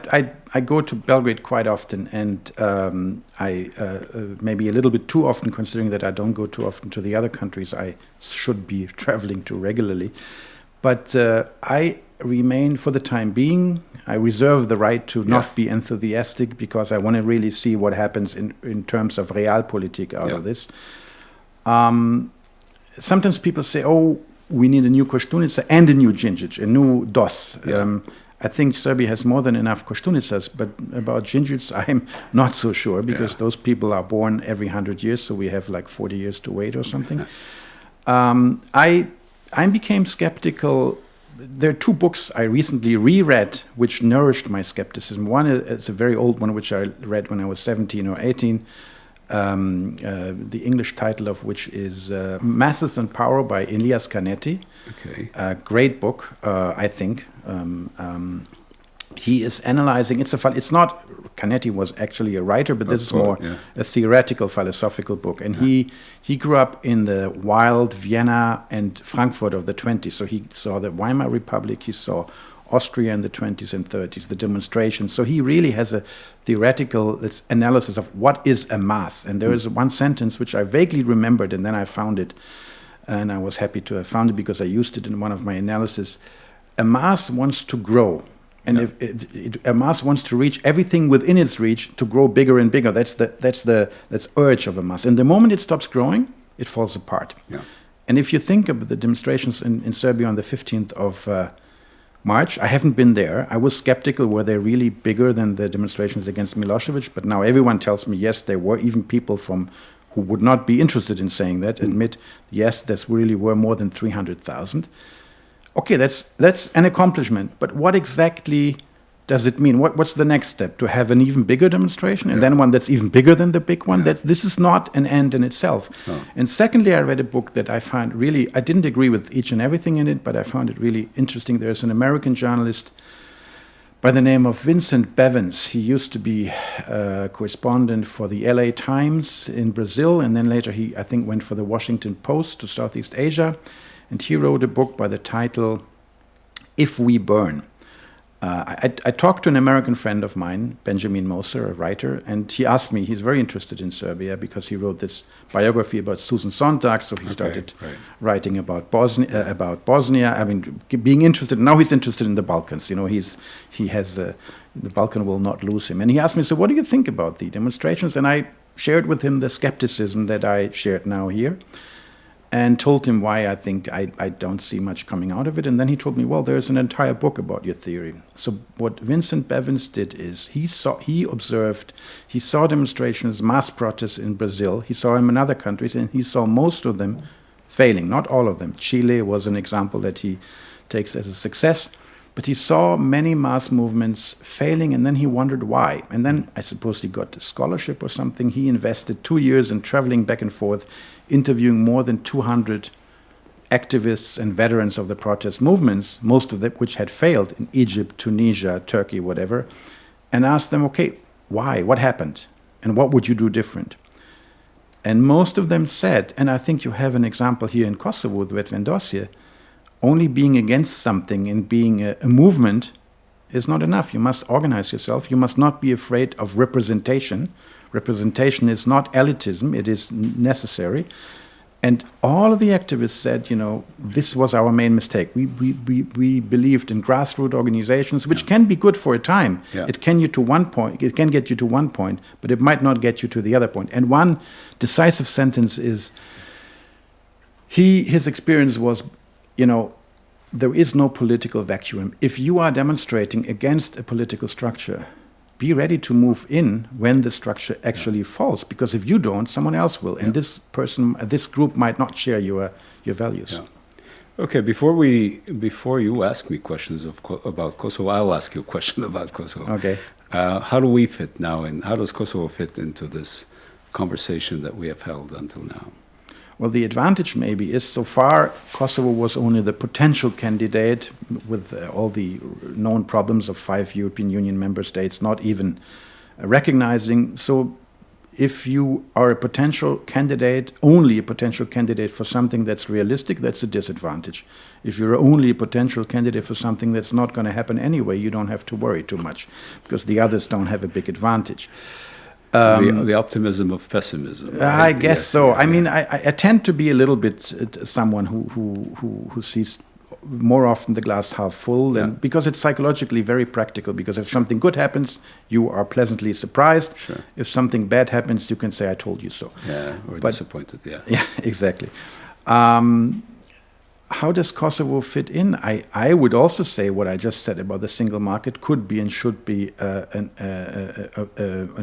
C: I go to Belgrade quite often, and I maybe a little bit too often, considering that I don't go too often to the other countries I should be traveling to regularly. But I remain, for the time being, I reserve the right to not be enthusiastic, because I want to really see what happens in terms of realpolitik out of this. Sometimes people say, oh, we need a new Koštunica and a new Đinđić, a new DOS. I think Serbia has more than enough Koštunicas, but about Đinđić, I'm not so sure, because those people are born every 100 years, so we have like 40 years to wait or something. I became skeptical. There are two books I recently reread which nourished my skepticism. One is a very old one, which I read when I was 17 or 18, the English title of which is Masses and Power by Elias Canetti.
B: Okay.
C: A great book, I think. He is analyzing, it's not, Canetti was actually a writer, but this is more a theoretical, philosophical book. And he grew up in the wild Vienna and Frankfurt of the 20s. So he saw the Weimar Republic, he saw Austria in the 20s and 30s, the demonstrations. So he really has a theoretical analysis of what is a mass. And there is one sentence which I vaguely remembered, and then I found it. And I was happy to have found it because I used it in one of my analyses. A mass wants to grow. And if a mass wants to reach everything within its reach to grow bigger and bigger. That's urge of a mass. And the moment it stops growing, it falls apart.
B: Yeah.
C: And if you think of the demonstrations in Serbia on the 15th of March, I haven't been there. I was skeptical, were they really bigger than the demonstrations against Milosevic? But now everyone tells me, yes, there were. Even people who would not be interested in saying that admit, yes, there really were more than 300,000. Okay, that's an accomplishment, but what exactly does it mean? What's the next step? To have an even bigger demonstration, and then one that's even bigger than the big one? This is not an end in itself. No. And secondly, I read a book that I found really, I didn't agree with each and everything in it, but I found it really interesting. There's an American journalist by the name of Vincent Bevins. He used to be a correspondent for the LA Times in Brazil, and then later he, I think, went for the Washington Post to Southeast Asia. And he wrote a book by the title, If We Burn. I talked to an American friend of mine, Benjamin Moser, a writer, and he asked me, he's very interested in Serbia because he wrote this biography about Susan Sontag, so he started writing about Bosnia. I mean, being interested, now he's interested in the Balkans. You know, he has, the Balkan will not lose him. And he asked me, so what do you think about the demonstrations? And I shared with him the skepticism that I shared now here, and told him why I think I don't see much coming out of it. And then he told me, well, there's an entire book about your theory. So what Vincent Bevins did is he saw demonstrations, mass protests in Brazil. He saw them in other countries, and he saw most of them failing, not all of them. Chile was an example that he takes as a success. But he saw many mass movements failing, and then he wondered why. And then I suppose he got a scholarship or something. He invested 2 years in traveling back and forth, interviewing more than 200 activists and veterans of the protest movements, most of them which had failed in Egypt, Tunisia, Turkey, whatever, and asked them, okay, why? What happened? And what would you do different? And most of them said, and I think you have an example here in Kosovo with Veton, only being against something and being a movement is not enough. You must organize yourself. You must not be afraid of representation. Representation is not elitism. It is necessary. And all of the activists said, you know, this was our main mistake. We believed in grassroots organizations, which can be good for a time.
B: Yeah.
C: It can get you to one point, but it might not get you to the other point. And one decisive sentence is, his experience was, you know, there is no political vacuum. If you are demonstrating against a political structure, be ready to move in when the structure actually falls, because if you don't, someone else will, and this group might not share your values.
B: Yeah. Okay, before you ask me questions about Kosovo, I'll ask you a question about Kosovo.
C: Okay.
B: How do we fit now, and how does Kosovo fit into this conversation that we have held until now?
C: Well, the advantage maybe is so far Kosovo was only the potential candidate with all the known problems of 5 European Union member states not even recognizing. So if you are a potential candidate, only a potential candidate for something that's realistic, that's a disadvantage. If you're only a potential candidate for something that's not going to happen anyway, you don't have to worry too much because the others don't have a big advantage.
B: The optimism of pessimism. Right?
C: I guess
B: yes,
C: so.
B: yeah,
C: I mean, I tend to be a little bit someone who sees more often the glass half full, and because it's psychologically very practical. Because if something good happens, you are pleasantly surprised.
B: Sure.
C: If something bad happens, you can say, "I told you so."
B: Yeah, or disappointed. Yeah.
C: Yeah, exactly. How does Kosovo fit in? I would also say what I just said about the single market could be and should be an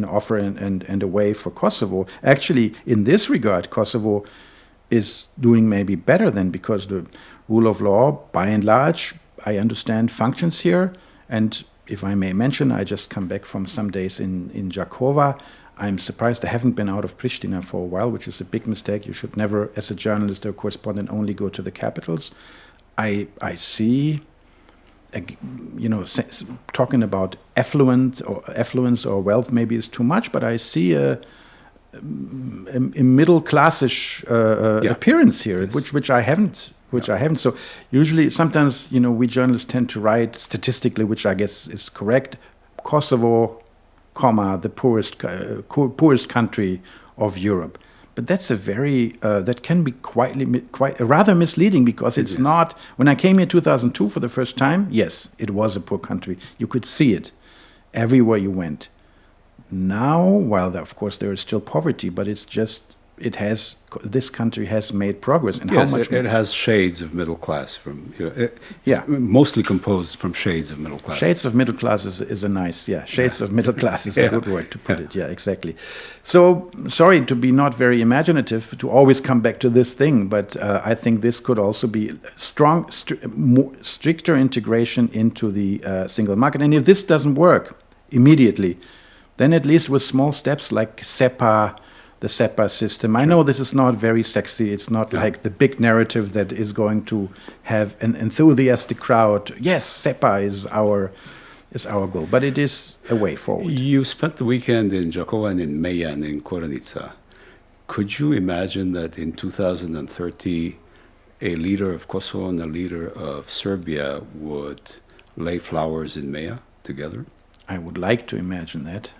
C: offer and a way for Kosovo. Actually, in this regard, Kosovo is doing maybe better than, because the rule of law, by and large, I understand, functions here. And if I may mention, I just come back from some days in Jakova. I'm surprised I haven't been out of Pristina for a while, which is a big mistake. You should never, as a journalist or correspondent, only go to the capitals. I see, you know, talking about affluence or wealth maybe is too much, but I see a middle classish appearance here, yes. which I haven't. So usually, sometimes, you know, we journalists tend to write statistically, which I guess is correct, Kosovo, the poorest country of Europe. But that's a very that can be quite rather misleading, because it's not. When I came here in 2002 for the first time, yes, it was a poor country. You could see it everywhere you went. Now, while of course there is still poverty, but it's just this country has made progress. And
B: yes,
C: how much
B: it has shades of middle class from, you know, it's mostly composed from shades of middle class.
C: Shades of middle class is a nice, shades of middle class is a good word to put it. Yeah, exactly. So, sorry to be not very imaginative, to always come back to this thing, but I think this could also be stricter integration into the single market. And if this doesn't work immediately, then at least with small steps like SEPA, the SEPA system. Sure. I know this is not very sexy. It's not like the big narrative that is going to have an enthusiastic crowd. Yes, SEPA is our goal, but it is a way forward.
B: You spent the weekend in Jakova and in Meja and in Korenica. Could you imagine that in 2030, a leader of Kosovo and a leader of Serbia would lay flowers in Meja together?
C: I would like to imagine that.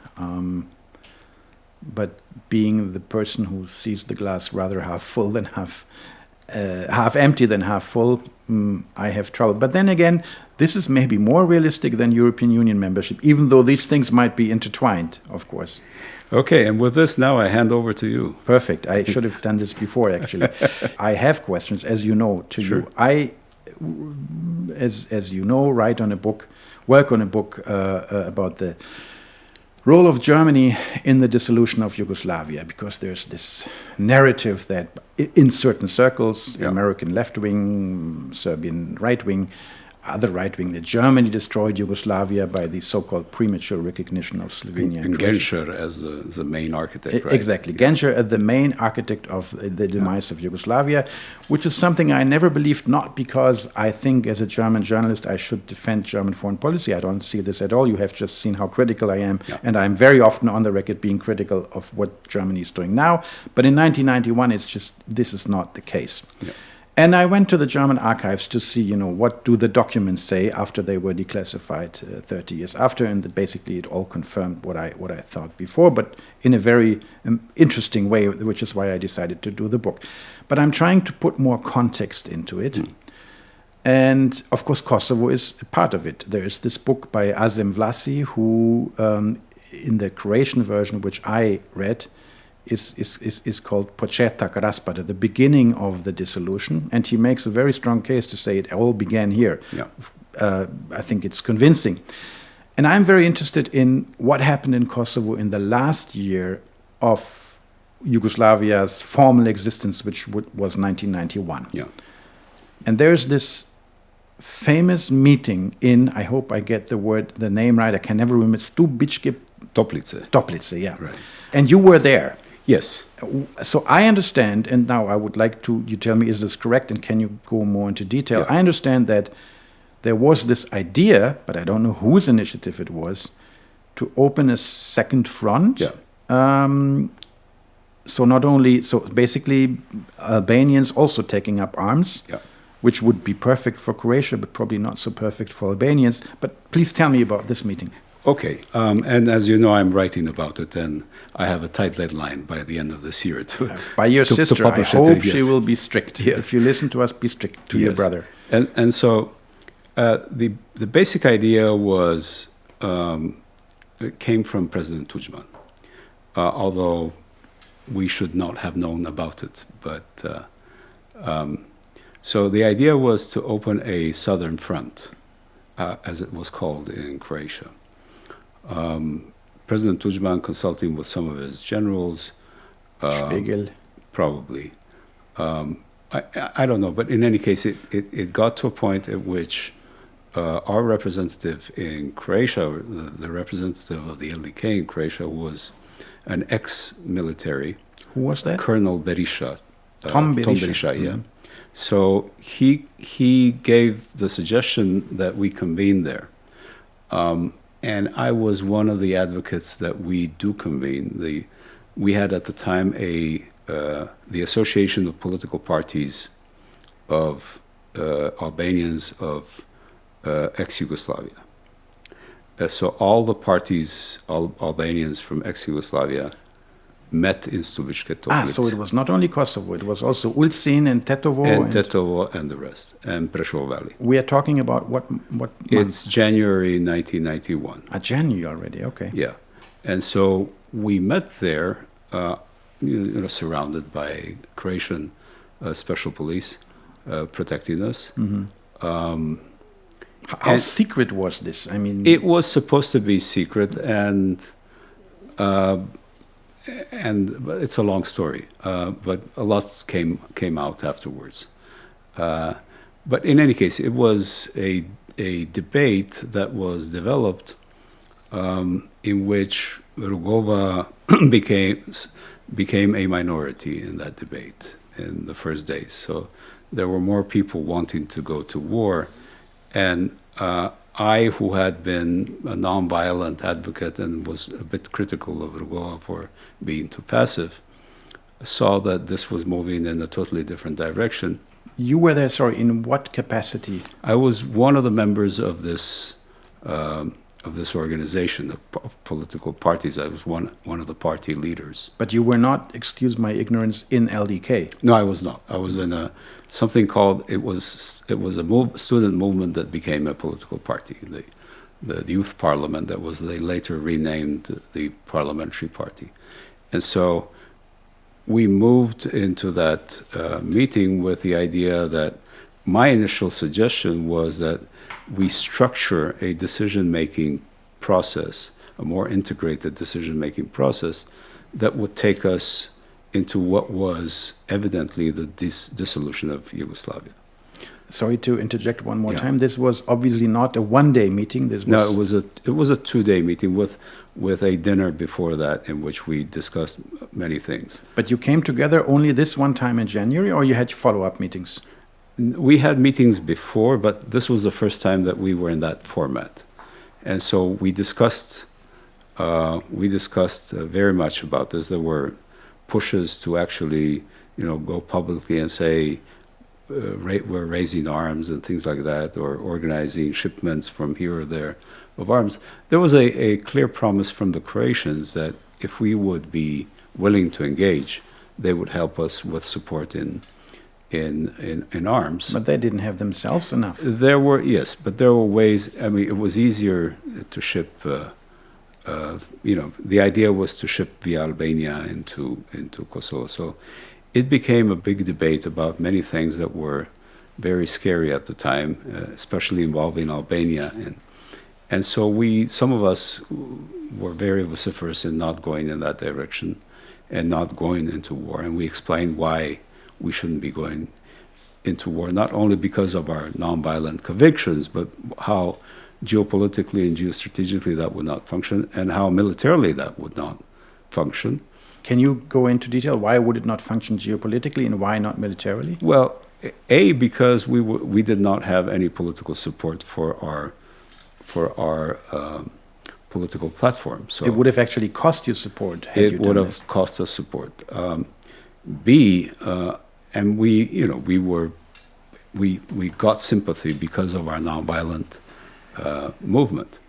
C: But being the person who sees the glass rather half full than half empty than half full, I have trouble. But then again, this is maybe more realistic than European Union membership, even though these things might be intertwined, of course.
B: Okay, and with this now I hand over to you.
C: Perfect. I should have done this before, actually. I have questions, as you know, to you. I, as you know, work on a book about the role of Germany in the dissolution of Yugoslavia, because there's this narrative that in certain circles, American left-wing, Serbian right-wing, other right-wing, that Germany destroyed Yugoslavia by the so-called premature recognition of Slovenia.
B: And Genscher as the main architect, right?
C: Exactly. Genscher as the main architect of the demise of Yugoslavia, which is something I never believed, not because I think as a German journalist I should defend German foreign policy. I don't see this at all. You have just seen how critical I am, and I'm very often on the record being critical of what Germany is doing now. But in 1991, it's just, this is not the case.
B: Yeah.
C: And I went to the German archives to see, what do the documents say after they were declassified 30 years after, and basically it all confirmed what I thought before, but in a very interesting way, which is why I decided to do the book. But I'm trying to put more context into it. And of course, Kosovo is a part of it. There is this book by Azem Vlasi, who, in the Croatian version, which I read, is called Početak raspada, the beginning of the dissolution, and he makes a very strong case to say it all began here.
B: Yeah.
C: I think it's convincing. And I'm very interested in what happened in Kosovo in the last year of Yugoslavia's formal existence, which was 1991.
B: Yeah.
C: And there's this famous meeting in, I hope I get the name right, I can never remember, Stubičke Toplice, yeah.
B: Right.
C: And you were there.
B: Yes.
C: So I understand, and now I would like you tell me, is this correct, and can you go more into detail?
B: Yeah.
C: I understand that there was this idea, but I don't know whose initiative it was, to open a second front.
B: Yeah.
C: So basically Albanians also taking up arms,
B: Yeah.
C: which would be perfect for Croatia, but probably not so perfect for Albanians. But please tell me about this meeting.
B: Okay, and as you know, I'm writing about it, and I have a tight deadline by the end of this year
C: By your sister, I
B: publish it.
C: hope she
B: Yes.
C: will be strict.
B: Yes.
C: If you listen to us, be strict to your brother.
B: And so the basic idea was, it came from President Tudjman, although we should not have known about it. But so the idea was to open a southern front, as it was called in Croatia. President Tudjman consulting with some of his generals,
C: Spiegel.
B: probably. I don't know, but in any case, it got to a point at which our representative in Croatia, or the representative of the LDK in Croatia, was an ex-military.
C: Who was that?
B: Colonel Berisha.
C: Tom Berisha.
B: Berisha, yeah.
C: Mhm.
B: So he gave the suggestion that we convene there. And I was one of the advocates that we do convene. We had at the time the Association of Political Parties of Albanians of ex-Yugoslavia. So all the parties, all Albanians from ex-Yugoslavia, met in Stubičke Toplice.
C: So it was not only Kosovo, it was also Ulcinj and Tetovo.
B: And Tetovo and the rest, and Prešov Valley.
C: We are talking about what month?
B: It's January 1991.
C: January already, okay.
B: Yeah. And so we met there, surrounded by Croatian special police protecting us.
C: Mm-hmm. How secret was this? I mean,
B: it was supposed to be secret, and it's a long story, but a lot came out afterwards. But in any case, it was a debate that was developed in which Rugova became a minority in that debate in the first days. So there were more people wanting to go to war, and I, who had been a nonviolent advocate and was a bit critical of Rugova for being too passive, saw that this was moving in a totally different direction.
C: You were there, sorry, in what capacity?
B: I was one of the members of this organization of political parties. I was one of the party leaders.
C: But you were not, excuse my ignorance, in LDK.
B: No, I was not. I was in something called, it was a student movement that became a political party, the youth parliament that was they later renamed the parliamentary party. And so we moved into that meeting with the idea that my initial suggestion was that we structure a decision-making process, a more integrated decision-making process that would take us into what was evidently the dissolution of Yugoslavia.
C: Sorry to interject one more
B: Yeah.
C: time. This was obviously not a one-day meeting. This was
B: No, it was a 2-day meeting with a dinner before that in which we discussed many things.
C: But you came together only this one time in January, or you had follow-up meetings?
B: We had meetings before, but this was the first time that we were in that format, and so we discussed very much about this. There were pushes to actually, go publicly and say we're raising arms and things like that, or organizing shipments from here or there of arms. There was a clear promise from the Croatians that if we would be willing to engage, they would help us with support in arms.
C: But they didn't have themselves enough.
B: There were ways. I mean, it was easier to ship. The idea was to ship via Albania into Kosovo. So it became a big debate about many things that were very scary at the time, especially involving Albania. And so some of us were very vociferous in not going in that direction and not going into war. And we explained why we shouldn't be going into war, not only because of our nonviolent convictions, but how geopolitically and geostrategically that would not function, and how militarily that would not function.
C: Can you go into detail? Why would it not function geopolitically, and why not militarily?
B: Well, because we did not have any political support for our political platform. So
C: it would have actually cost you support. Had you
B: it would
C: done
B: have
C: this.
B: cost us support. And we got sympathy because of our nonviolent movement.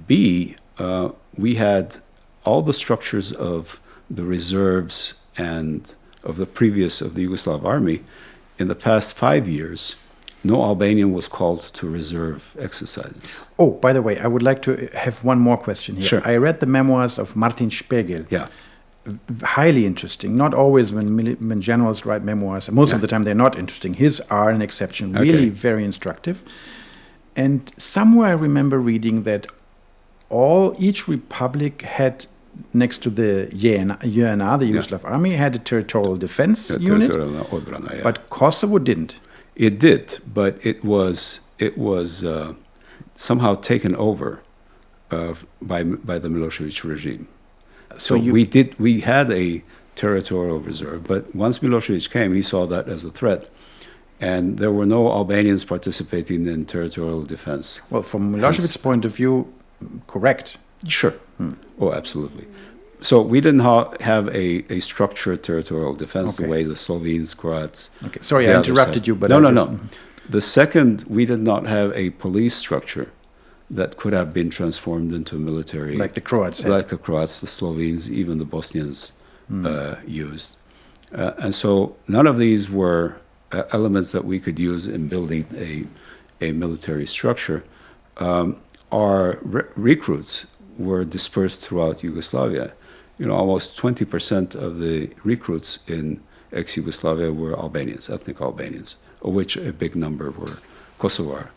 B: We had all the structures of the reserves and of the Yugoslav army. In the past 5 years, no Albanian was called to reserve exercises.
C: Oh, by the way, I would like to have one more question here.
B: Sure.
C: I read the memoirs of Martin Špegel.
B: Yeah.
C: Highly interesting. Not always when generals write memoirs. Most of the time they're not interesting. His are an exception. Really very instructive. And somewhere I remember reading that each republic had, next to the JNA, the Yugoslav army, had a territorial defense unit. But Kosovo didn't.
B: It did, but it was somehow taken over by the Milosevic regime. So we had a territorial reserve, but once Milosevic came, he saw that as a threat, and there were no Albanians participating in territorial defense.
C: Well, from Milosevic's point of view, correct.
B: Sure. Oh, absolutely. So we didn't have a structured territorial defense the way the Slovenes, Croats.
C: Okay, sorry, I interrupted you, but
B: no. The second, we did not have a police structure that could have been transformed into military,
C: like the Croats had.
B: Like the Croats, the Slovenes, even the Bosnians used. And so none of these were elements that we could use in building a military structure. Our recruits were dispersed throughout Yugoslavia. Almost 20% of the recruits in ex-Yugoslavia were Albanians, ethnic Albanians, of which a big number were Kosovar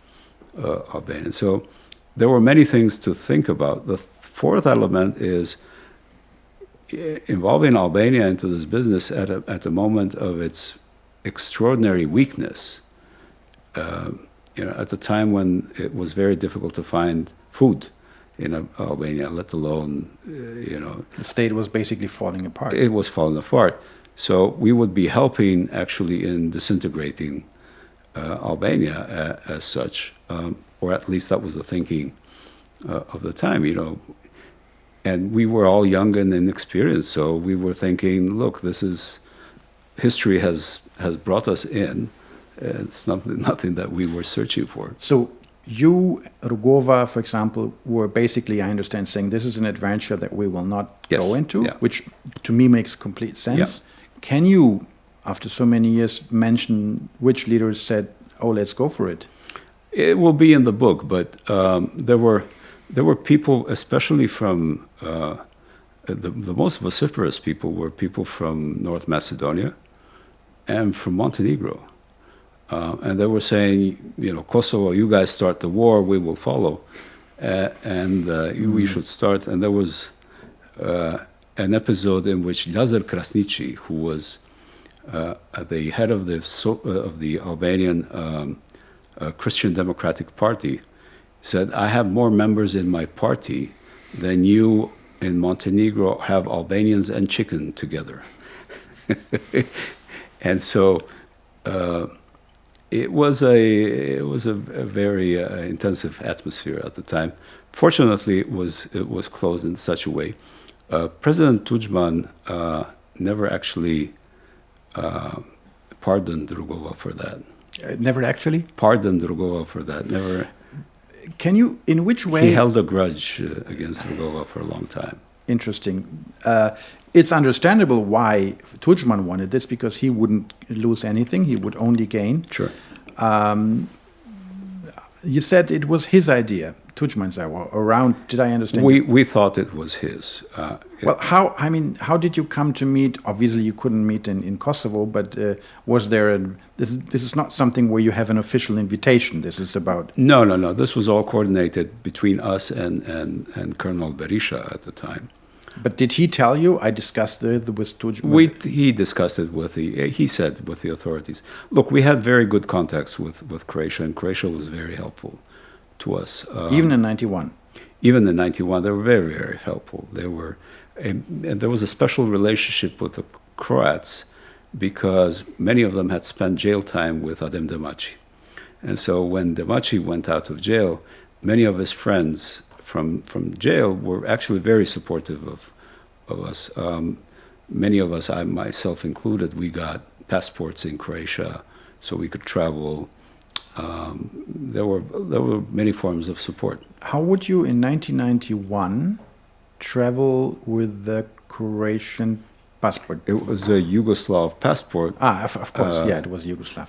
B: Albanians. So there were many things to think about. The fourth element is involving Albania into this business at the moment of its extraordinary weakness. At the time when it was very difficult to find food in Albania, let alone,
C: The state was basically falling apart.
B: It was falling apart. So we would be helping actually in disintegrating Albania as such, or at least that was the thinking of the time, And we were all young and inexperienced, so we were thinking, look, history has brought us in. It's nothing that we were searching for.
C: So you, Rugova, for example, were basically, I understand, saying this is an adventure that we will not go into, which to me makes complete sense. Yeah. Can you, after so many years, mention which leaders said, oh, let's go for it?
B: It will be in the book, but there were people, especially from the most vociferous people were people from North Macedonia and from Montenegro. And they were saying, Kosovo, you guys start the war, we will follow. We should start. And there was an episode in which Lazar Krasniqi, who was the head of the Albanian Christian Democratic Party said, "I have more members in my party than you in Montenegro have Albanians and chicken together." And so it was a very intensive atmosphere at the time. Fortunately, it was closed in such a way. President Tudjman never actually pardoned Rugova for that.
C: Never actually?
B: Pardoned Rugova for that. Never.
C: Can you, in which way?
B: He held a grudge against Rugova for a long time.
C: Interesting. It's understandable why Tudjman wanted this, because he wouldn't lose anything. He would only gain.
B: Sure.
C: You said it was his idea, Tudjman's idea, around, did I understand?
B: We thought it was his.
C: Well, how did you come to meet? Obviously, you couldn't meet in Kosovo, but was there this is not something where you have an official invitation. This is about...
B: No. This was all coordinated between us and Colonel Berisha at the time.
C: But did he tell you, I discussed it with Tudjman?
B: He discussed it he said with the authorities. Look, we had very good contacts with Croatia, and Croatia was very helpful to us.
C: Even in 91?
B: Even in 91, they were very, very helpful. And there was a special relationship with the Croats because many of them had spent jail time with Adem Demaci. And so when Demaci went out of jail, many of his friends from jail were actually very supportive of us. Many of us, I myself included, we got passports in Croatia so we could travel. There were many forms of support.
C: How would you, in 1991, travel with the Croatian passport?
B: It was a Yugoslav passport.
C: Of course, it was Yugoslav.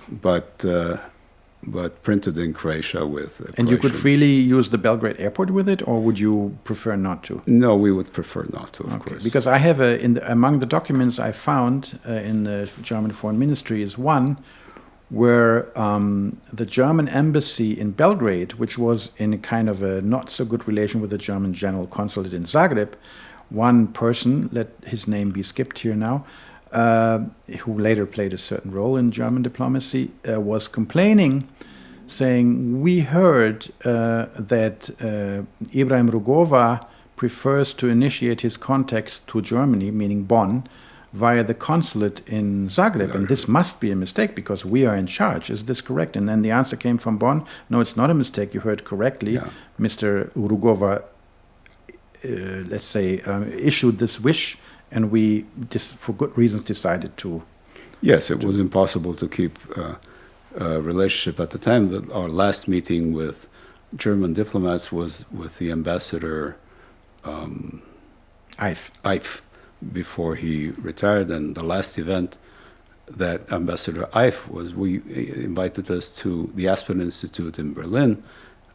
B: But printed in Croatia with
C: And Croatian. You could freely use the Belgrade airport with it, or would you prefer not to?
B: No, we would prefer not to, of course.
C: Because I have among the documents I found in the German Foreign Ministry is one where the German embassy in Belgrade, which was in a kind of a not so good relation with the German General Consulate in Zagreb, one person, let his name be skipped here now, who later played a certain role in German diplomacy, was complaining, saying, "We heard that Ibrahim Rugova prefers to initiate his contacts to Germany, meaning Bonn, via the consulate in Zagreb, and this must be a mistake because we are in charge. Is this correct?" And then the answer came from Bonn, "No, it's not a mistake. You heard correctly. Yeah. Mr. Rugova, let's say, issued this wish, and we, for good reasons, decided to..."
B: Yes, it was impossible to keep a relationship at the time. Our last meeting with German diplomats was with the ambassador Eif. Before he retired, and the last event that Ambassador Eif was, we invited us to the Aspen Institute in Berlin.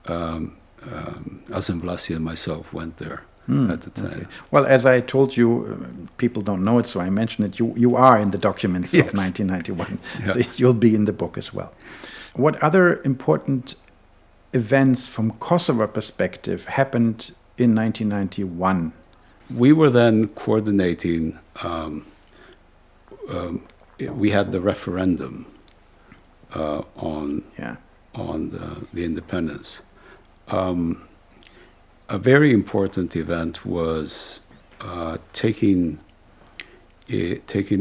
B: Azem Blasi and myself went there at the time.
C: Okay. Well, as I told you, people don't know it, so I mention it. You are in the documents of 1991, so you'll be in the book as well. What other important events from Kosovo perspective happened in 1991?
B: We were then coordinating, we had the referendum on the independence. A very important event was taking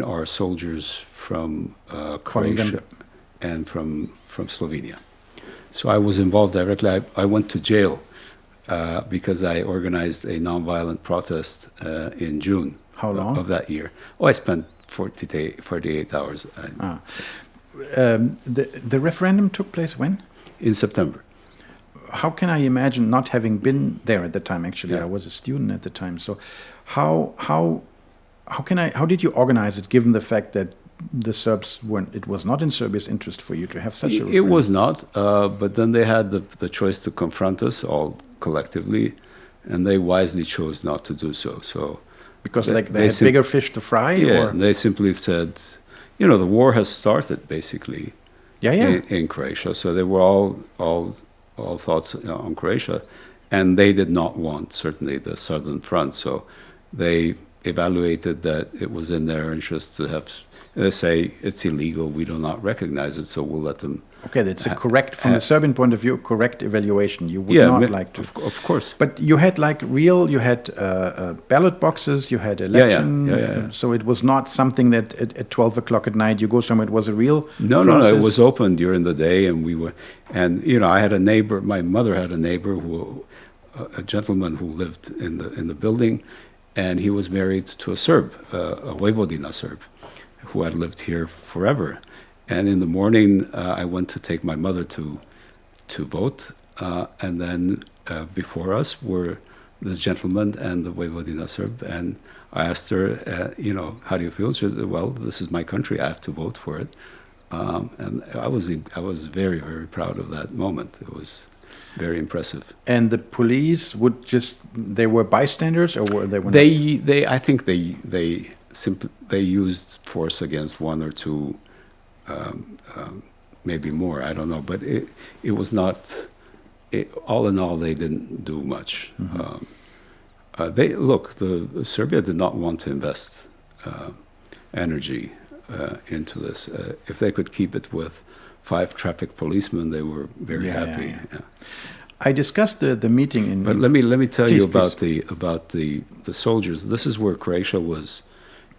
B: our soldiers from Croatia and from Slovenia. So I was involved directly. I went to jail because I organized a nonviolent protest in June.
C: How long?
B: Of that year. Oh, I spent 48 hours.
C: The referendum took place when?
B: In September.
C: How can I imagine, not having been there at the time? Actually, I was a student at the time. So, how did you organize it, given the fact that the Serbs weren't? It was not in Serbia's interest for you to have such a referendum.
B: It was not, but then they had the choice to confront us all collectively, and they wisely chose not to do so. So
C: because they had bigger fish to fry.
B: Yeah, or? They simply said, the war has started basically. In Croatia, so they were all thoughts on Croatia, and they did not want certainly the Southern Front. So they evaluated that it was in their interest to have, they say it's illegal, we do not recognize it, so we'll let them.
C: Okay, that's a correct, from the Serbian point of view, correct evaluation. You would not like to.
B: Of course.
C: But you had you had ballot boxes, you had election, so it was not something that at 12 o'clock at night you go somewhere, it was a real
B: No,
C: process.
B: it was open during the day, and I had a neighbor, my mother had a neighbor a gentleman who lived in the building, and he was married to a Serb, a Vojvodina Serb, who had lived here forever. And in the morning, I went to take my mother to vote, and then before us were this gentleman and the Vojvodina Serb, and I asked her, how do you feel? She said, well, this is my country, I have to vote for it. And I was very, very proud of that moment. It was very impressive.
C: And the police they were bystanders, or were they?
B: I think they used force against one or two. Maybe more, I don't know, but it was not. All in all, they didn't do much. Mm-hmm. Serbia did not want to invest energy into this. If they could keep it with 5 traffic policemen, they were very happy. Yeah.
C: I discussed the meeting in.
B: But let me tell you about the soldiers. This is where Croatia was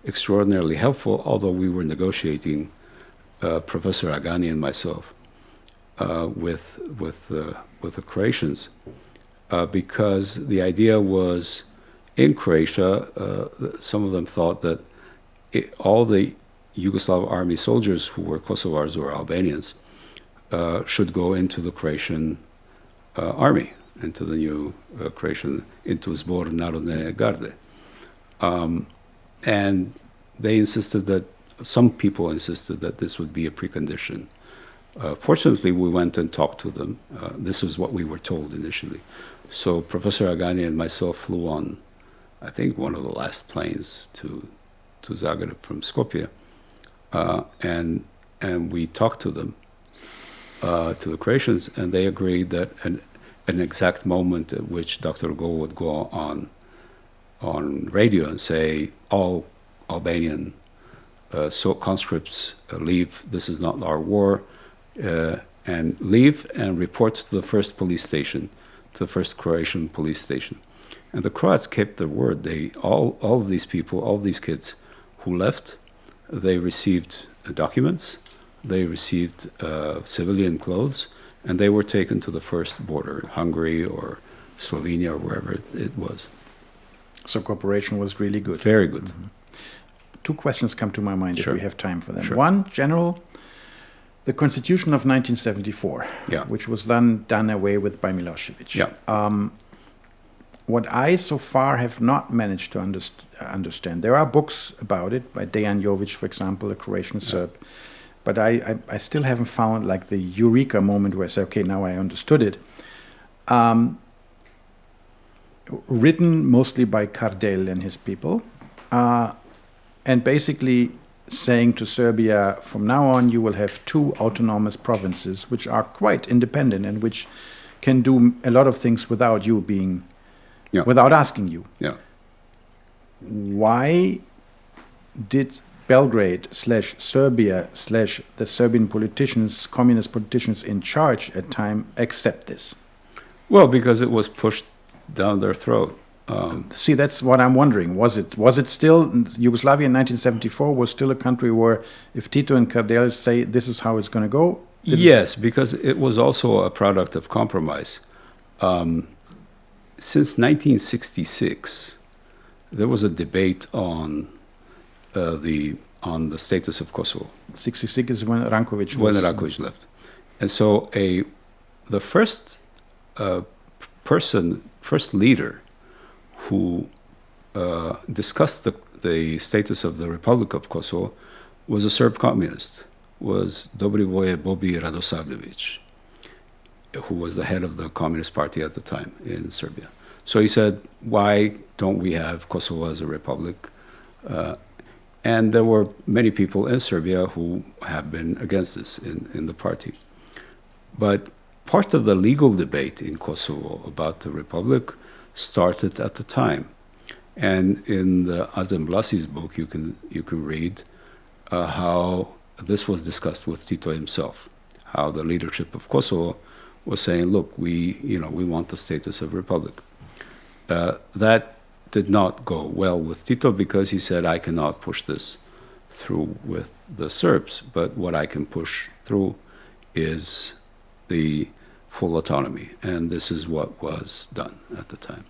B: extraordinarily helpful, although we were negotiating. Professor Agani and myself with the Croatians, because the idea was in Croatia, some of them thought that all the Yugoslav army soldiers who were Kosovars or Albanians should go into the Croatian army, into the new Croatian, into Zbor Narodne Garde, and they insisted that. Some people insisted that this would be a precondition. Fortunately, we went and talked to them. This was what we were told initially. So Professor Agani and myself flew on, I think, one of the last planes to Zagreb from Skopje, and we talked to them, to the Croatians, and they agreed that an exact moment at which Dr. Go would go on radio and say, all Albanian conscripts leave, this is not our war, and leave and report to the first police station, to the first Croatian police station. And the Croats kept their word. All of these people, all of these kids who left, they received documents, they received civilian clothes, and they were taken to the first border, Hungary or Slovenia or wherever it was.
C: So cooperation was really good.
B: Very good.
C: Mm-hmm. 2 questions come to my mind if we have time for them.
B: Sure.
C: One, general, the Constitution of 1974, which was then done away with by Milosevic.
B: Yeah.
C: What I so far have not managed to understand, there are books about it by Dejan Jovic, for example, a Croatian Serb, but I still haven't found like the eureka moment where I say, okay, now I understood it. Written mostly by Kardel and his people, and basically saying to Serbia, from now on you will have 2 autonomous provinces which are quite independent and which can do a lot of things without you being, without asking you.
B: Yeah.
C: Why did Belgrade / Serbia / the Serbian politicians, communist politicians in charge at time accept this?
B: Well, because it was pushed down their throat.
C: See, that's what I'm wondering. Was it still, Yugoslavia in 1974 was still a country where if Tito and Kardel say this is how it's going to go?
B: Yes, because it was also a product of compromise. Since 1966, there was a debate on the status of Kosovo.
C: 66 is when Rankovic
B: left. And so the first leader who discussed the status of the Republic of Kosovo was a Serb communist, was Dobrivoje Bobi Radosavljević, who was the head of the Communist Party at the time in Serbia. So he said, why don't we have Kosovo as a republic? And there were many people in Serbia who have been against this in the party. But part of the legal debate in Kosovo about the republic started at the time. And in the Azem Blasi's book, you can read how this was discussed with Tito himself, how the leadership of Kosovo was saying, look, we want the status of republic. That did not go well with Tito because he said, I cannot push this through with the Serbs, but what I can push through is the full autonomy. And this is what was done at the time.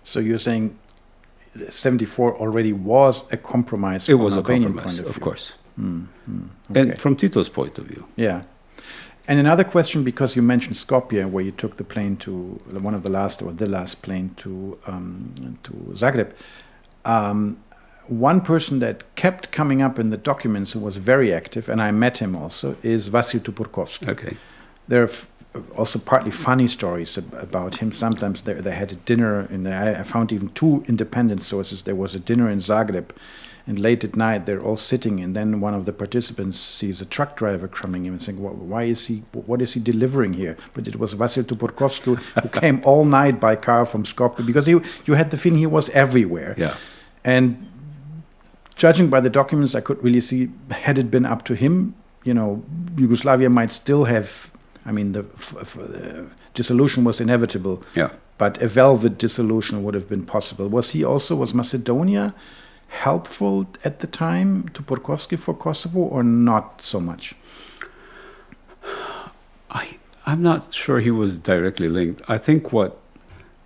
C: So you're saying 74 already was a compromise.
B: It was a
C: Albanian
B: compromise,
C: point
B: of course.
C: Okay.
B: And from Tito's point of view.
C: Yeah. And another question, because you mentioned Skopje, where you took the plane to one of the last plane to Zagreb. One person that kept coming up in the documents who was very active, and I met him also, is Vasil Tupurkovsky.
B: Okay.
C: There are also partly funny stories about him. Sometimes they had a dinner, and I found even two independent sources. There was a dinner in Zagreb, and late at night they're all sitting, and then one of the participants sees a truck driver coming in and saying, what is he delivering here? But it was Vasil Tupurkovsky who came all night by car from Skopje, because you had the feeling he was everywhere.
B: Yeah.
C: And judging by the documents, I could really see, had it been up to him, Yugoslavia might still have, the dissolution was inevitable,
B: Yeah.
C: but a velvet dissolution would have been possible. Was Macedonia helpful at the time to Tupurkovsky for Kosovo, or not so much?
B: I'm not sure he was directly linked. I think where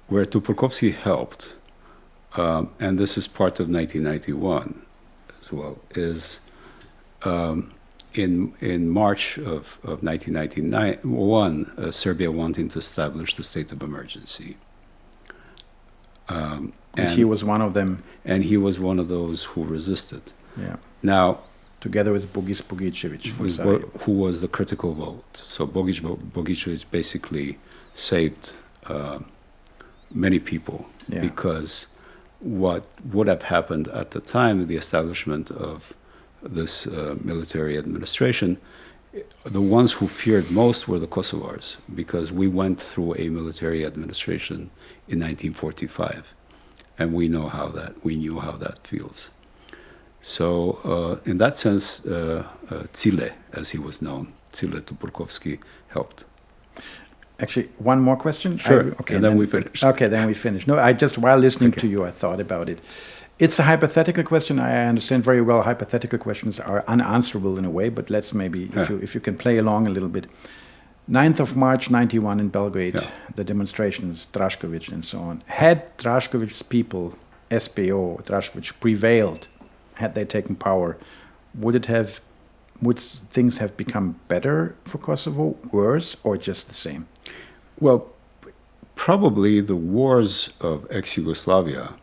B: Tupurkovsky helped, and this is part of 1991 as well, is in March of 1991, Serbia wanting to establish the state of emergency.
C: And he was one of them.
B: And he was one of those who resisted.
C: Yeah.
B: Now,
C: together with Bogić Bogićević,
B: who was the critical vote. So Bogićević basically saved many people, because what would have happened at the time, the establishment of this military administration, the ones who feared most were the Kosovars, because we went through a military administration in 1945, and we knew how that feels. So in that sense, Cili, as he was known, Cili Tupurkovsky, helped.
C: Actually, one more question.
B: Sure. And then we finish.
C: Okay, then we finish. No, while listening to you, I thought about it. It's a hypothetical question. I understand very well hypothetical questions are unanswerable in a way, but let's maybe, if you can play along a little bit. 9th of March, 91 in Belgrade, the demonstrations, Drašković and so on. Had Drašković's people, SBO, Drašković, prevailed, had they taken power, would things have become better for Kosovo, worse, or just the same?
B: Well, probably the wars of ex-Yugoslavia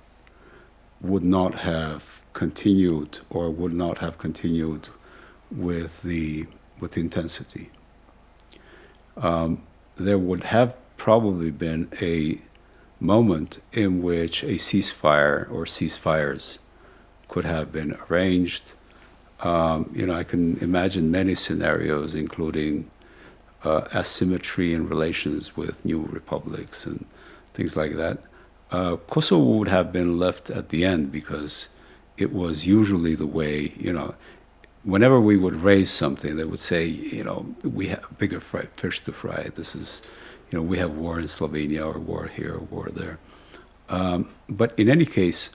B: would not have continued, or would not have continued with intensity. There would have probably been a moment in which a ceasefire or ceasefires could have been arranged. I can imagine many scenarios, including asymmetry in relations with new republics and things like that. Kosovo would have been left at the end, because it was usually the way, whenever we would raise something, they would say, we have bigger fish to fry. This is, we have war in Slovenia, or war here, or war there. But in any case,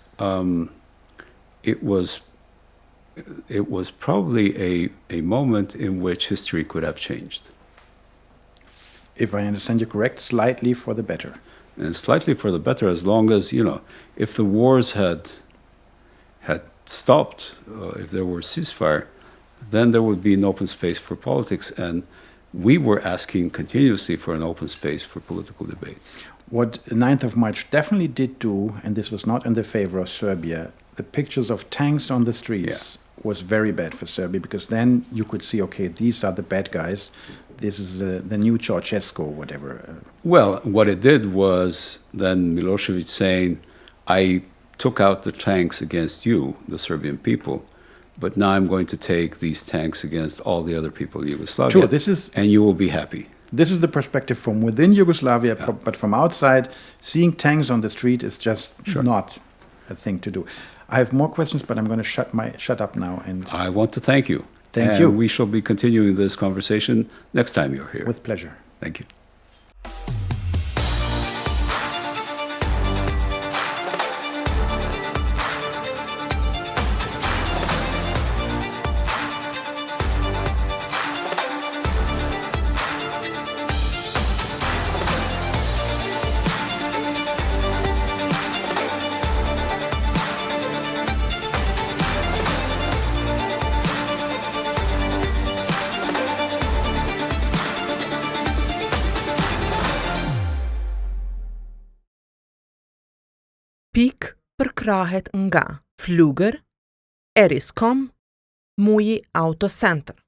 B: it was probably a moment in which history could have changed.
C: If I understand you correct, slightly for the better.
B: And slightly for the better, as long as, if the wars had stopped, if there were ceasefire, then there would be an open space for politics. And we were asking continuously for an open space for political debates.
C: What 9th of March definitely did do, and this was not in the favor of Serbia, the pictures of tanks on the streets was very bad for Serbia, because then you could see, okay, these are the bad guys. This is the new Ceausescu or whatever.
B: Well, what it did was then Milosevic saying, I took out the tanks against you, the Serbian people, but now I'm going to take these tanks against all the other people in Yugoslavia.
C: Sure,
B: and you will be happy.
C: This is the perspective from within Yugoslavia, but from outside, seeing tanks on the street is just not thing to do. I have more questions, but I'm going to shut up now. And
B: I want to thank you.
C: Thank you.
B: We shall be continuing this conversation next time you're here.
C: With pleasure.
B: Thank you.
A: Pikë përkrahet nga flugër, eriskom, muji autocenter.